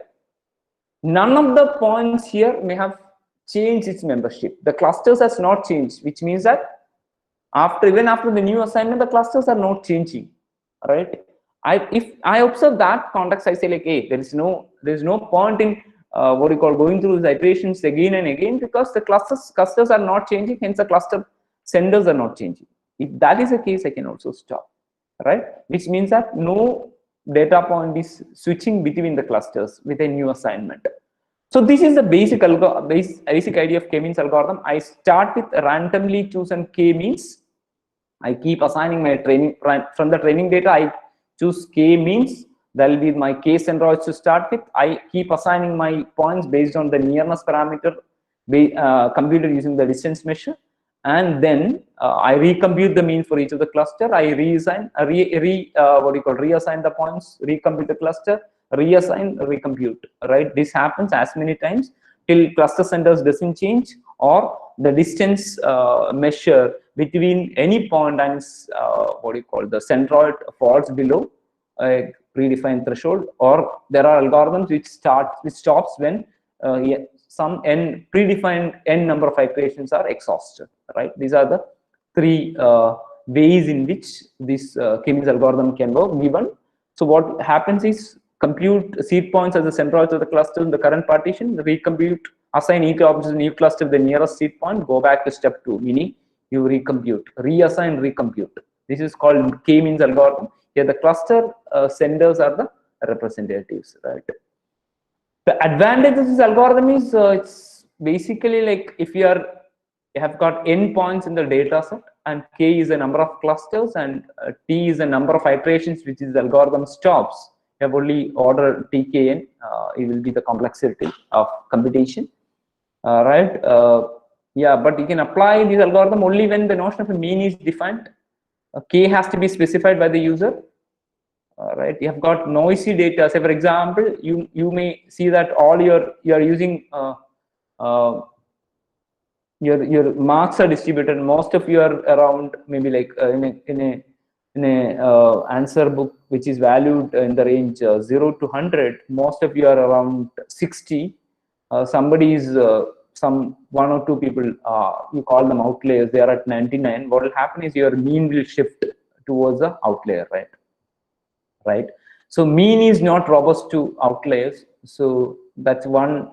none of the points here may have changed its membership. The clusters has not changed, which means that even after the new assignment, the clusters are not changing, right? If I observe that context, I say, like, hey, there is no point in going through these iterations again and again, because the clusters are not changing, hence the cluster centers are not changing. If that is the case, I can also stop, right? Which means that no data point is switching between the clusters with a new assignment. So this is the basic idea of k-means algorithm. I start with randomly chosen k-means. I keep assigning my training from the training data. I choose k-means. That will be my k centroids to start with. I keep assigning my points based on the nearness parameter computed using the distance measure, and then I recompute the mean for each of the cluster. I reassign, reassign the points, recompute the cluster, reassign, recompute. Right, this happens as many times till cluster centers doesn't change, or the distance measure between any point and the centroid falls below a predefined threshold, or there are algorithms which stops when some predefined n number of iterations are exhausted. Right, these are the three ways in which this k-means algorithm can work given. So what happens is, compute seed points as the centroids of the cluster in the current partition, recompute, assign each object in new cluster the nearest seed point, go back to step 2, meaning you recompute, reassign, recompute. This is called k-means algorithm. Here the cluster centers are the representatives, right? The advantage of this algorithm is it's basically like, if you have got n points in the data set, and k is the number of clusters, and t is the number of iterations which is the algorithm stops. You have only order tkn. It will be the complexity of computation, right? Yeah, but you can apply this algorithm only when the notion of a mean is defined. K has to be specified by the user. Right, you have got noisy data. Say, for example, you may see that all you are using your marks are distributed. Most of you are around, maybe like in a answer book which is valued in the range 0 to 100. Most of you are around 60. Somebody is some one or two people, you call them outliers, they are at 99. What will happen is your mean will shift towards the outlier, right? So mean is not robust to outliers. So that's one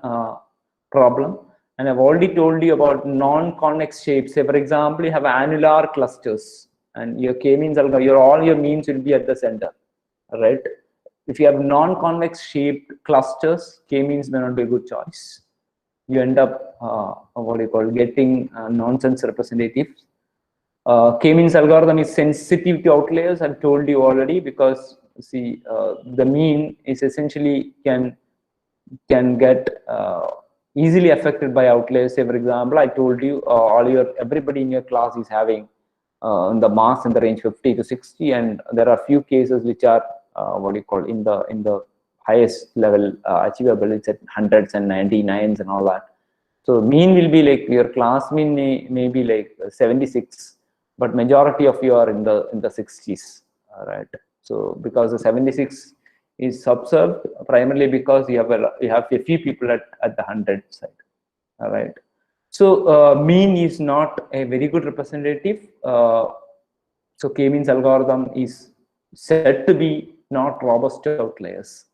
problem. And I've already told you about non-convex shapes. Say, for example, you have annular clusters, and your k-means algorithm, all your means will be at the center, right? If you have non-convex shaped clusters, k-means may not be a good choice. You end up getting nonsense representatives. K-means algorithm is sensitive to outliers. I've told you already, because see, the mean is essentially can get easily affected by outliers. Say, for example, I told you everybody in your class is having the mass in the range 50 to 60, and there are few cases which are what do you call in the highest level achievable. It's at hundreds and 99s and all that. So mean will be like your class mean may be like 76, but majority of you are in the 60s, right? So because the 76 is observed primarily because you have a few people at the 100 side, all right? So mean is not a very good representative. So K-means algorithm is said to be not robust to outliers,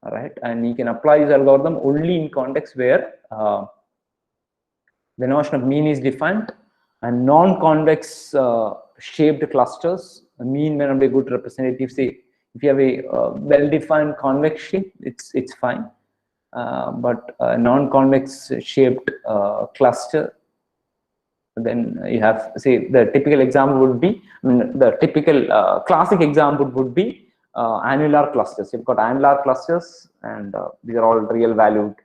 all right? And you can apply this algorithm only in context where the notion of mean is defined, and non-convex shaped clusters. A mean may not be a good representative. Say, if you have a well-defined convex shape, it's fine. But a non-convex shaped cluster, then you have, say, the typical example would be, I mean, the typical classic example would be annular clusters. You've got annular clusters, and these are all real valued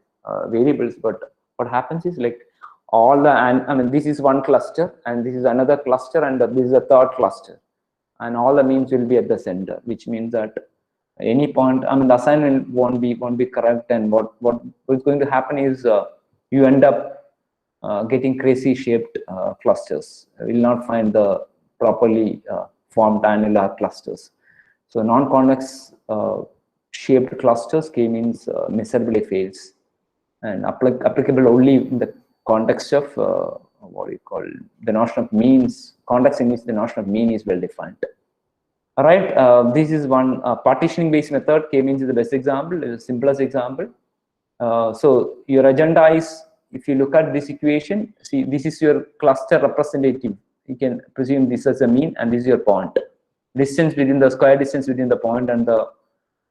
variables. But what happens is, like, all the, I mean, this is one cluster, and this is another cluster, and this is a third cluster, and all the means will be at the center, which means that any point, I mean, the assignment won't be correct, and what is going to happen is you end up getting crazy shaped clusters. You will not find the properly formed annular clusters. So non-convex shaped clusters, K-means miserably fails, and applicable only in the context of what do you call the notion of means, context in which the notion of mean is well defined. All right, this is one partitioning based method. K-means is the best example, is the simplest example. So your agenda is, if you look at this equation, see, this is your cluster representative. You can presume this as a mean, and this is your point. Distance between the square distance between the point and the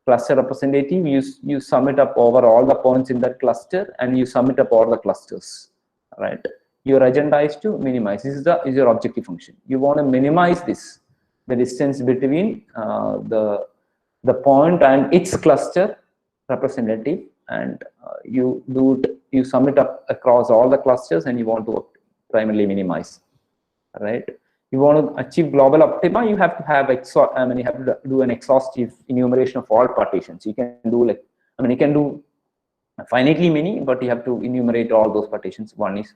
cluster representative, you sum it up over all the points in that cluster, and you sum it up all the clusters, right? Your agenda is to minimize. This is your objective function. You want to minimize this, the distance between the point and its cluster representative, and you sum it up across all the clusters, and you want to primarily minimize, right? You want to achieve global optima, you have to have you have to do an exhaustive enumeration of all partitions. You can do, like, I mean, you can do finitely many, but you have to enumerate all those partitions. One is,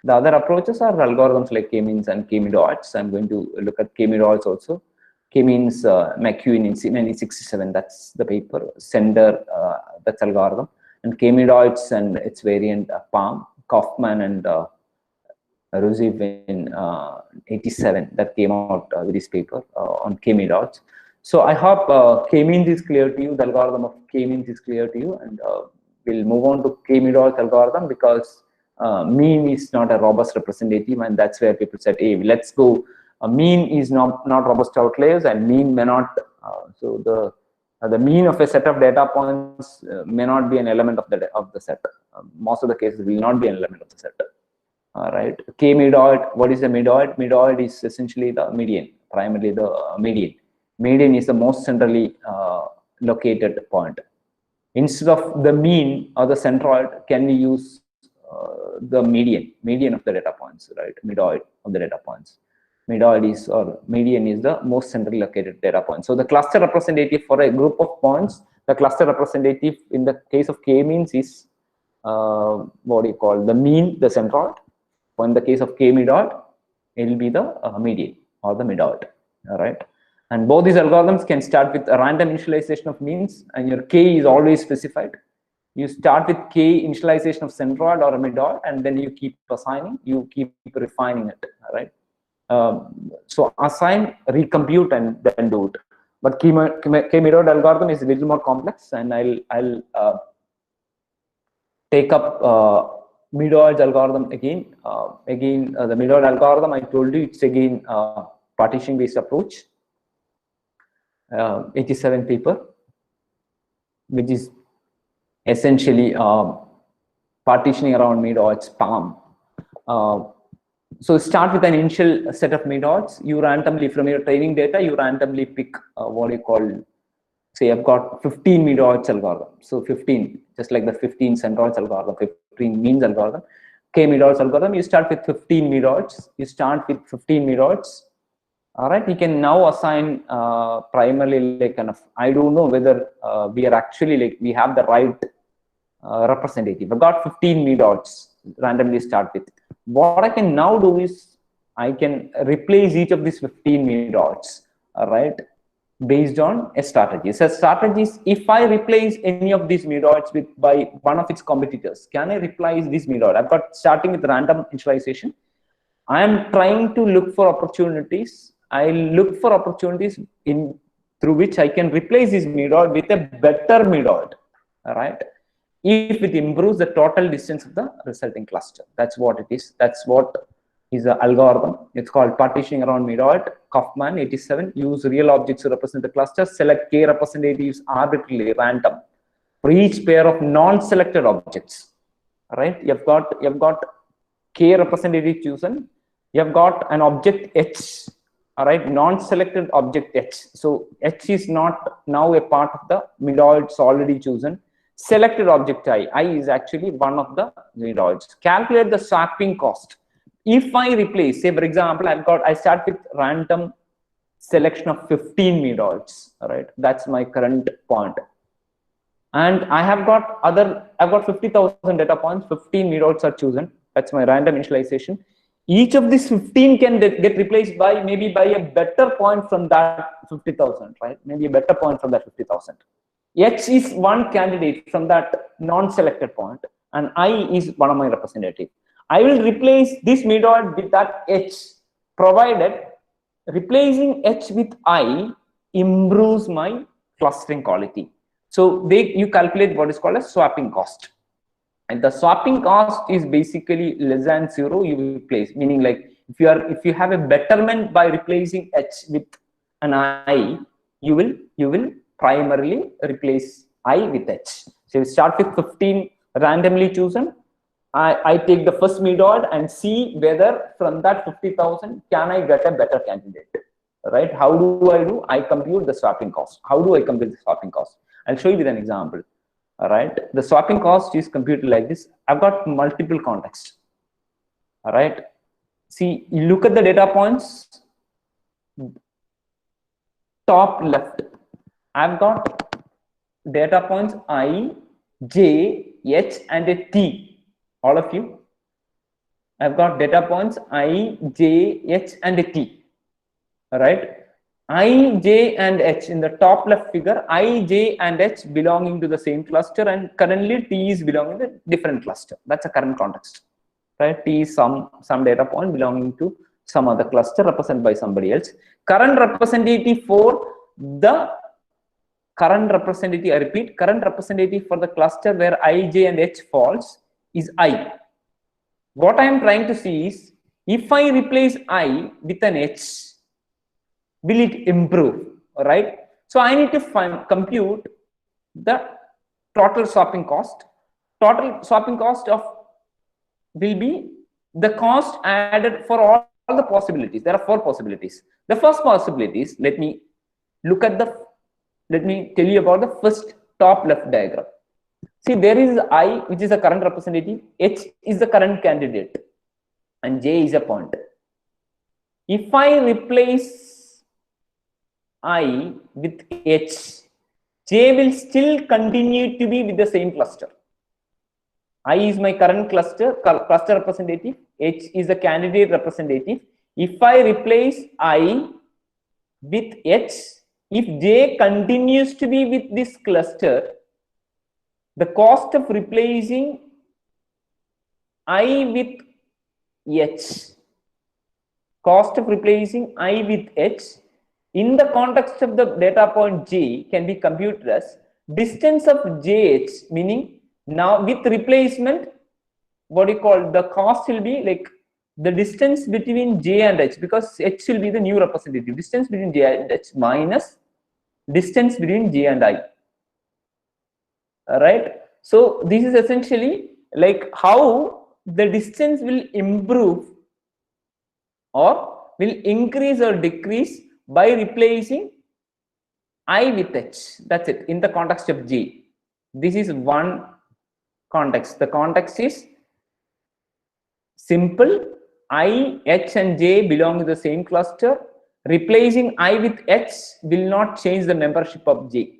the other approaches are algorithms like K-means and K-medoids. I'm going to look at K-medoids also. K-means McEwen in 1967, that's the paper. Sender, that's algorithm. And K-medoids and its variant Palm, Kaufman and Ruziv in 87, that came out with this paper on K-medoids. So I hope K-means is clear to you, the algorithm of K-means is clear to you, and we'll move on to K-medoids algorithm, because mean is not a robust representative, and that's where people said, hey, let's go. Mean is not robust to outliers, and mean may not, so the mean of a set of data points may not be an element of the set. Most of the cases will not be an element of the set. Right. K-medoid, what is a medoid? Medoid is essentially the median, primarily the median. Median is the most centrally located point. Instead of the mean or the centroid, can we use the median of the data points, right? Medoid of the data points. Medoid is, or median is, the most centrally located data point. So the cluster representative for a group of points, the cluster representative in the case of K-means is what do you call the mean, the centroid. In the case of K-medoid, it will be the median or the medoid, all right? And both these algorithms can start with a random initialization of means, and your K is always specified. You start with K initialization of centroid or a medoid, and then you keep assigning, you keep refining it, right? So assign, recompute, and then do it. But K-medoid algorithm is a little more complex, and I'll take up medoids algorithm again. The medoid algorithm, I told you, it's again partition based approach. 87 paper, which is essentially partitioning around medoids Palm. So start with an initial set of medots. You randomly, from your training data, you randomly pick what you call, say I've got 15 medots algorithm. So 15, just like the 15 centroids algorithm, 15 means algorithm, K medots algorithm, you start with 15 medots. You start with 15 medots. All right, you can now assign primarily like kind of, I don't know whether we are actually like, we have the right representative. I've got 15 medots randomly start with. What I can now do is I can replace each of these 15 medots, all right, based on a strategy. So strategy is, if I replace any of these medots with by one of its competitors, can I replace this medot? I've got starting with random initialization. I am trying to look for opportunities. I look for opportunities in through which I can replace this medot with a better medot, all right, if it improves the total distance of the resulting cluster. That's what it is. That's what is the algorithm. It's called partitioning around medot. Kaufman 87. Use real objects to represent the cluster. Select K representatives arbitrarily random for each pair of non-selected objects. Right? You've got K representative chosen. You've got an object H. All right, non-selected object H. So H is not now a part of the medots already chosen. Selected object I is actually one of the medots. Calculate the swapping cost. If I replace, say for example, I start with random selection of 15 medots. All right, that's my current point. And I've got 50,000 data points, 15 medots are chosen. That's my random initialization. Each of these 15 can get replaced by maybe by a better point from that 50,000, right? Maybe a better point from that 50,000. H is one candidate from that non-selected point, and I is one of my representative. I will replace this medot with that H, provided replacing H with I improves my clustering quality. So you calculate what is called a swapping cost. And the swapping cost is basically less than 0, you will replace, meaning like if you have a betterment by replacing H with an I, you will primarily replace I with H. So you start with 15 randomly chosen. I take the first medot and see whether from that 50,000 can I get a better candidate, right? How do I do? I compute the swapping cost. How do I compute the swapping cost? I'll show you with an example. All right, the swapping cost is computed like this. I've got multiple contexts. All right, see, you look at the data points, top left. I've got data points I, J, H, and a T. All of you. I've got data points I, J, H, and a T. All right. I, J, and H in the top left figure, I, J, and H belonging to the same cluster, and currently T is belonging to a different cluster. That's a current context, right? T is some data point belonging to some other cluster represented by somebody else. Current representative for the current representative, I repeat, current representative for the cluster where I, J, and H falls is I. What I am trying to see is, if I replace I with an H, will it improve? All right, so I need to compute the total swapping cost. Total swapping cost of will be the cost added for all the possibilities. There are 4 possibilities. The first possibility is, let me tell you about the first top left diagram. See, there is I, which is the current representative, H is the current candidate, and J is a point. If I replace I with H, J will still continue to be with the same cluster. I is my current cluster representative, H is the candidate representative. If I replace I with H, if J continues to be with this cluster, the cost of replacing I with H, in the context of the data point J can be computed as distance of JH, meaning now with replacement, what you call the cost will be like the distance between J and H, because H will be the new representative, distance between J and H minus distance between J and I. All right, so this is essentially like how the distance will improve or will increase or decrease by replacing I with H. That's it in the context of J. This is one context. The context is simple. I, H and J belong to the same cluster. Replacing I with H will not change the membership of J.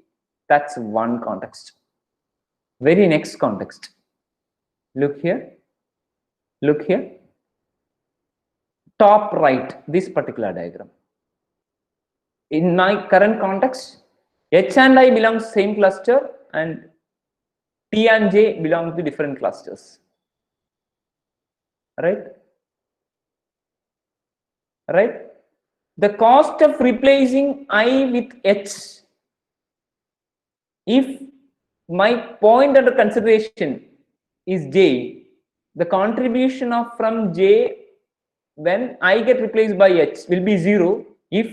That's one context. Very next context. Look here. Look here. Top right, this particular diagram. In my current context, H and I belong to the same cluster and T and J belong to different clusters. Right? Right? The cost of replacing I with H, if my point under consideration is J, the contribution of from J when I get replaced by H will be 0 if,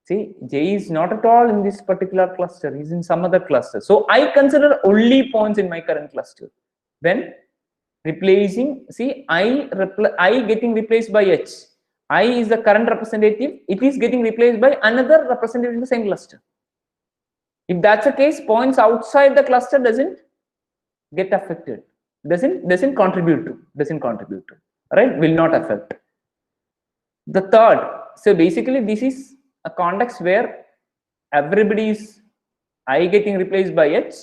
see, J is not at all in this particular cluster, he is in some other cluster. So I consider only points in my current cluster. When replacing, see, I getting replaced by H, I is the current representative, it is getting replaced by another representative in the same cluster. If that's the case, points outside the cluster doesn't get affected, doesn't contribute to, right? Will not affect. The third, so basically this is a context where everybody is I getting replaced by H,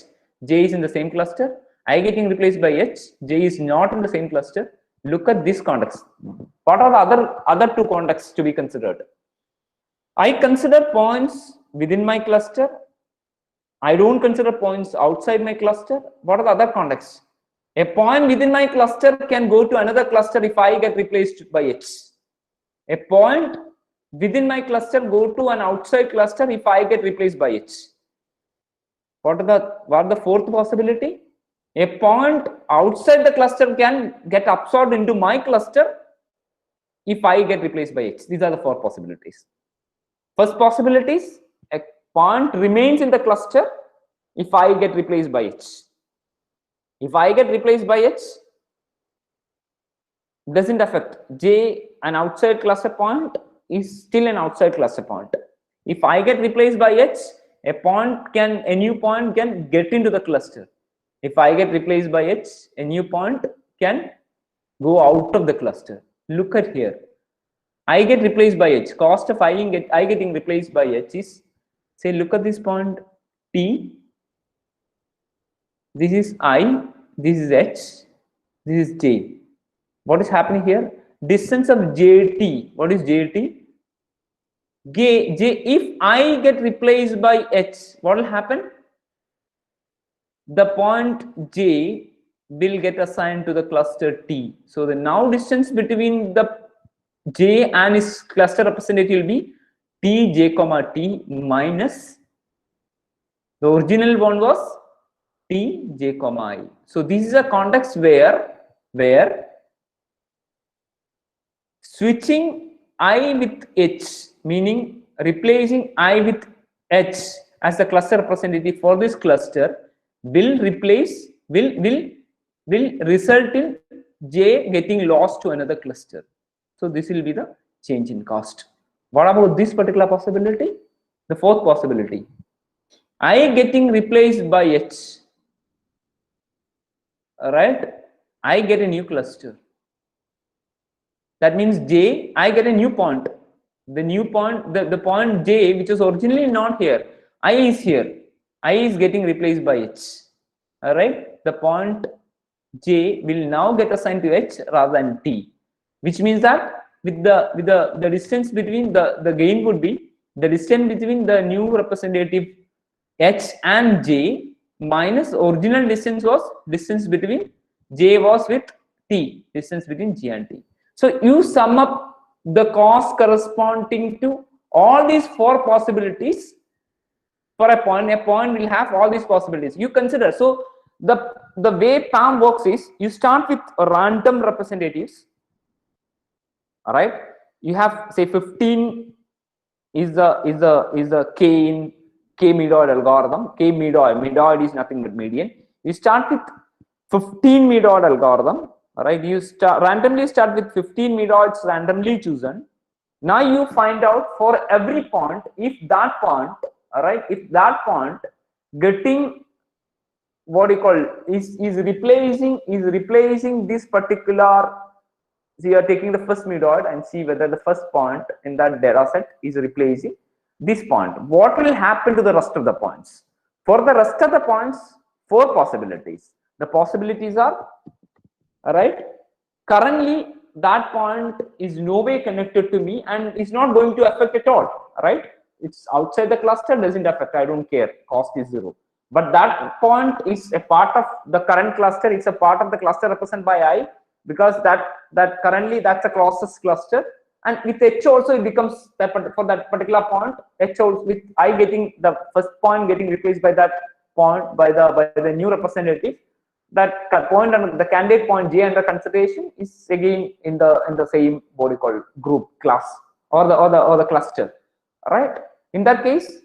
J is in the same cluster, I getting replaced by H, J is not in the same cluster. Look at this context. What are the other two contexts to be considered? I consider points within my cluster. I don't consider points outside my cluster. What are the other contexts? A point within my cluster can go to another cluster if I get replaced by H. A point within my cluster go to an outside cluster if I get replaced by H. What the fourth possibility? A point outside the cluster can get absorbed into my cluster if I get replaced by H. These are the four possibilities. First possibility is a point remains in the cluster if I get replaced by H. If I get replaced by H, doesn't affect J, an outside cluster point is still an outside cluster point. If I get replaced by H, a new point can get into the cluster. If I get replaced by H, a new point can go out of the cluster. Look at here. I get replaced by H. Cost of I getting replaced by H is, say, look at this point T. This is I, this is H, this is J. What is happening here? Distance of JT. What is JT? If I get replaced by H, what will happen? The point J will get assigned to the cluster T. So the now distance between the J and its cluster representative will be Tj comma T minus the original one was Tj comma I. So this is a context where switching I with H, meaning replacing I with H as the cluster representative for this cluster will result in J getting lost to another cluster. So this will be the change in cost. What about this particular possibility? The fourth possibility, I getting replaced by H. Right? I get a new cluster. That means J, I get a new point. The new point, the point J, which was originally not here, I is here. I is getting replaced by H. All right? The point J will now get assigned to H rather than T, which means that with the distance between the gain would be the distance between the new representative H and J minus original distance was distance between J was with T, distance between J and T. So you sum up the cost corresponding to all these four possibilities for a point will have all these possibilities. You consider, so the way PAM works is you start with random representatives. All right, you have, say, 15 is the K in K-medoid algorithm. Medoid is nothing but median. You start with 15 medoid algorithm. All right, you randomly start with 15 medoids randomly chosen. Now you find out for every point, if that point, all right, if that point getting what you call is replacing this particular. So you are taking the first mid-odd and see whether the first point in that data set is replacing this point. What will happen to the rest of the points? For the rest of the points, 4 possibilities. The possibilities are, right, currently that point is no way connected to me and is not going to affect at all, right? It's outside the cluster, doesn't affect, I don't care, cost is 0. But that point is a part of the current cluster, it's a part of the cluster represented by I, because that currently that's a closest cluster, and with H also it becomes that for that particular point, H also with I getting the first point getting replaced by that point by the new representative, that point and the candidate point J under consideration is again in the same what you call group class or the cluster, right? In that case,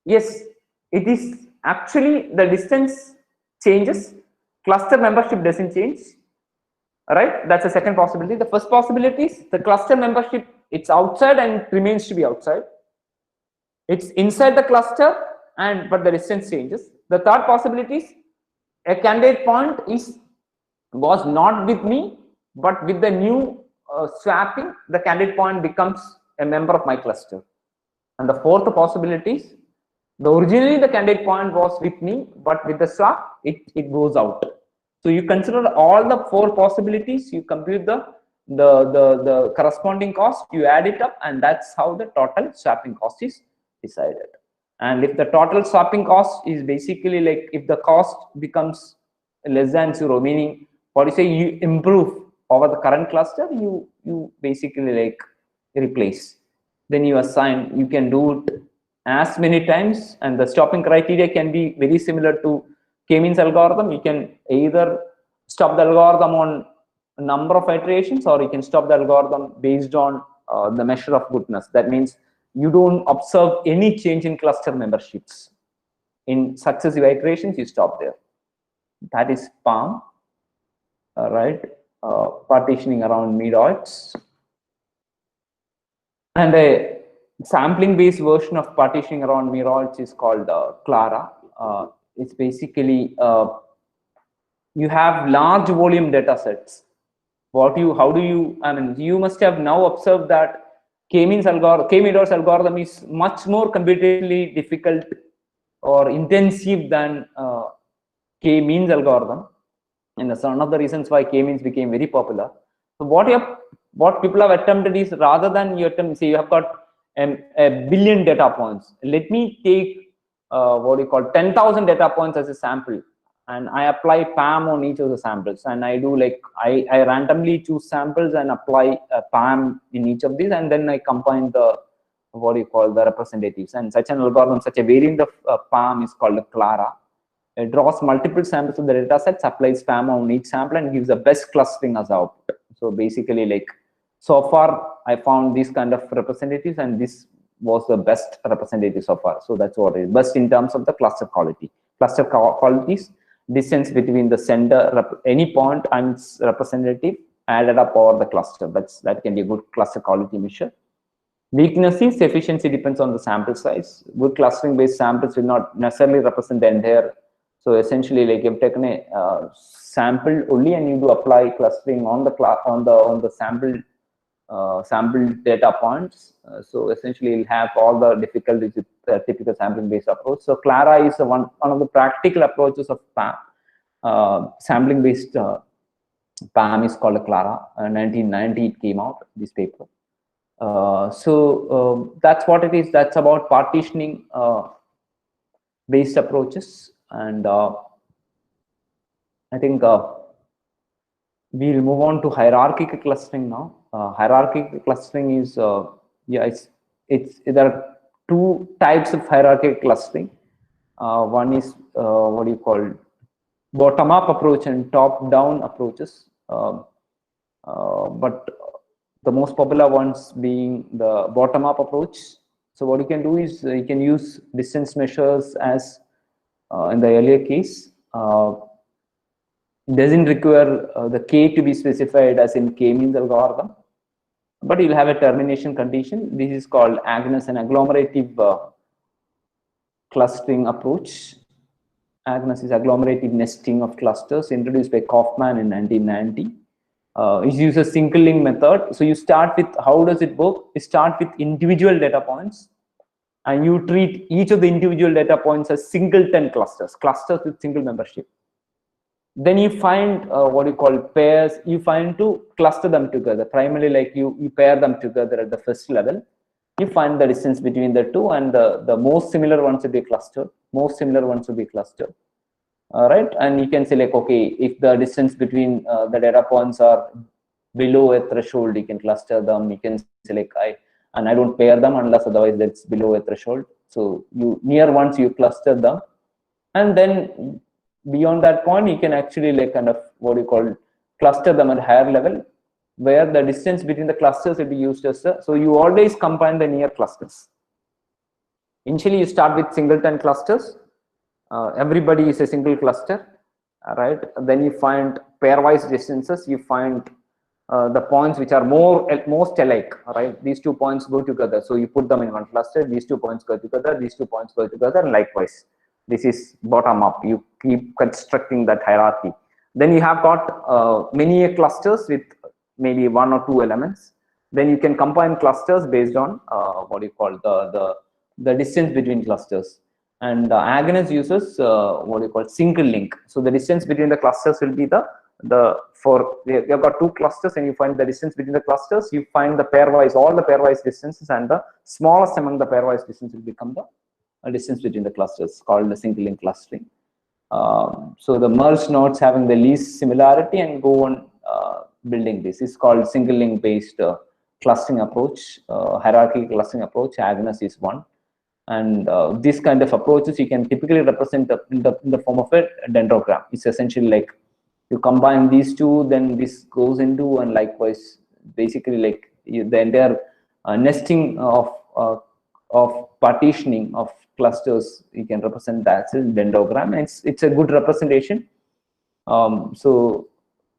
yes, it is actually the distance changes, cluster membership doesn't change, right? That's the second possibility. The first possibility is the cluster membership, it's outside and it remains to be outside. It's inside the cluster and but the distance changes. The third possibility is a candidate point was not with me, but with the new swapping, the candidate point becomes a member of my cluster. And the fourth possibility is originally the candidate point was with me, but with the swap, it goes out. So you consider all the 4 possibilities, you compute the corresponding cost, you add it up, and that's how the total swapping cost is decided. And if the total swapping cost is basically like if the cost becomes less than 0, meaning what you say you improve over the current cluster, you basically like replace. Then you assign, you can do it as many times, and the stopping criteria can be very similar to K-means algorithm. You can either stop the algorithm on a number of iterations, or you can stop the algorithm based on the measure of goodness. That means you don't observe any change in cluster memberships. In successive iterations, you stop there. That is PALM, right? Partitioning around midodds. And a sampling-based version of partitioning around midodds is called Clara. It's basically you have large volume data sets. How do you, I mean, you must have now observed that K-means algorithm, K-midodds algorithm is much more computationally difficult or intensive than K-means algorithm. And that's one of the reasons why K-means became very popular. So what people have attempted is, rather than you attempt, say you have got a billion data points, let me take what you call 10,000 data points as a sample, and I apply PAM on each of the samples, and I do like I randomly choose samples and apply a PAM in each of these, and then I combine the what you call the representatives. And such an algorithm, such a variant of PAM is called Clara. It draws multiple samples of the data sets, applies PAM on each sample, and gives the best clustering as output. So basically, like so far, I found these kind of representatives, and this was the best representative so far. So that's what it is. Best in terms of the cluster quality. Cluster qualities, distance between the sender, any point and its representative added up over the cluster. That can be a good cluster quality measure. Weakness is efficiency depends on the sample size. Good clustering based samples will not necessarily represent the entire. So essentially, like you've taken a sample only, and you do apply clustering on the sample data points. So essentially, you'll have all the difficulties with typical sampling based approach. So Clara is one of the practical approaches of PAM. Sampling based PAM is called Clara. 1990 it came out, this paper. That's what it is. That's about partitioning based approaches. And I think we'll move on to hierarchical clustering now. Hierarchical clustering is there are 2 types of hierarchical clustering. One is what do you call bottom-up approach and top-down approaches. But the most popular ones being the bottom-up approach. So what you can do is you can use distance measures as in the earlier case. Doesn't require the K to be specified as in K-means algorithm. but you'll have a termination condition. This is called Agnes and agglomerative clustering approach. Agnes is agglomerative nesting of clusters introduced by Kaufman in 1990. It uses single link method. So you start with, how does it work? You start with individual data points, and you treat each of the individual data points as singleton clusters with single membership. Then you find what you call pairs. You find to cluster them together. Primarily, like you pair them together at the first level. You find the distance between the two, and the most similar ones will be clustered. Right, and you can say like, okay, if the distance between the data points are below a threshold, you can cluster them. You can say like, I don't pair them unless otherwise that's below a threshold. So you near ones you cluster them, and then beyond that point you can actually like kind of what you call cluster them at higher level, where the distance between the clusters will be used as so you always combine the near clusters. Initially you start with singleton clusters. Everybody is a single cluster, right? Then you find pairwise distances. You find the points which are most alike, right? These 2 points go together, so you put them in one cluster. These 2 points go together, these 2 points go together, and likewise. This is bottom up. You keep constructing that hierarchy. Then you have got many clusters with maybe 1 or 2 elements. Then you can combine clusters based on what you call the distance between clusters. And Agnes uses what you call single link. So the distance between the clusters will be we have got 2 clusters, and you find the distance between the clusters. You find the pairwise, all the pairwise distances, and the smallest among the pairwise distance will become the distance between the clusters, called the single link clustering. So the merged nodes having the least similarity and go on building this is called single link based clustering approach, hierarchical clustering approach. Agnes is one. And this kind of approaches you can typically represent in the form of a dendrogram. It's essentially like you combine these two, then this goes into, and likewise, basically like the entire nesting of partitioning of clusters, you can represent that as a dendrogram. And it's a good representation. So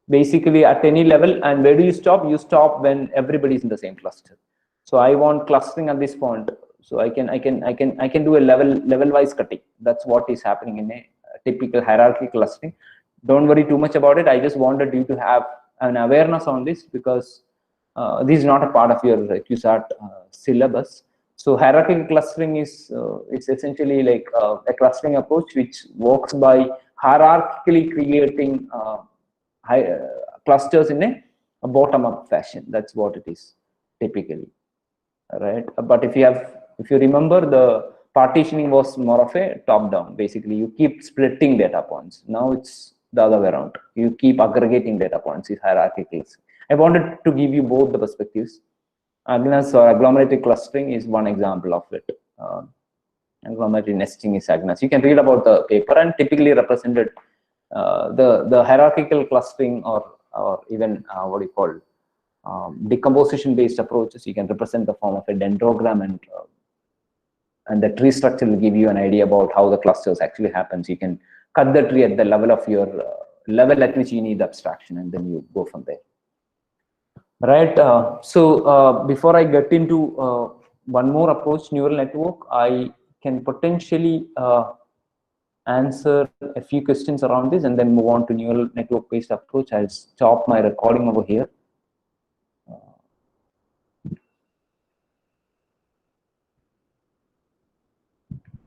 basically at any level, and where do you stop? You stop when everybody is in the same cluster. So I want clustering at this point. So I can do a level wise cutting. That's what is happening in a typical hierarchy clustering. Don't worry too much about it. I just wanted you to have an awareness on this, because this is not a part of your QSAT syllabus. So hierarchical clustering is it's essentially like a clustering approach which works by hierarchically creating clusters in a bottom-up fashion. That's what it is typically, right? But if you remember, the partitioning was more of a top-down. Basically, you keep splitting data points. Now it's the other way around. You keep aggregating data points. It's hierarchical. I wanted to give you both the perspectives. Agnes or agglomerative clustering is one example of it. Agglomerative nesting is Agnes. You can read about the paper, and typically represented the hierarchical clustering or even what you call decomposition based approaches. You can represent the form of a dendrogram, and the tree structure will give you an idea about how the clusters actually happens. You can cut the tree at the level of your level at which you need abstraction, and then you go from there. Right. So before I get into one more approach, neural network, I can potentially answer a few questions around this and then move on to neural network based approach. I'll stop my recording over here.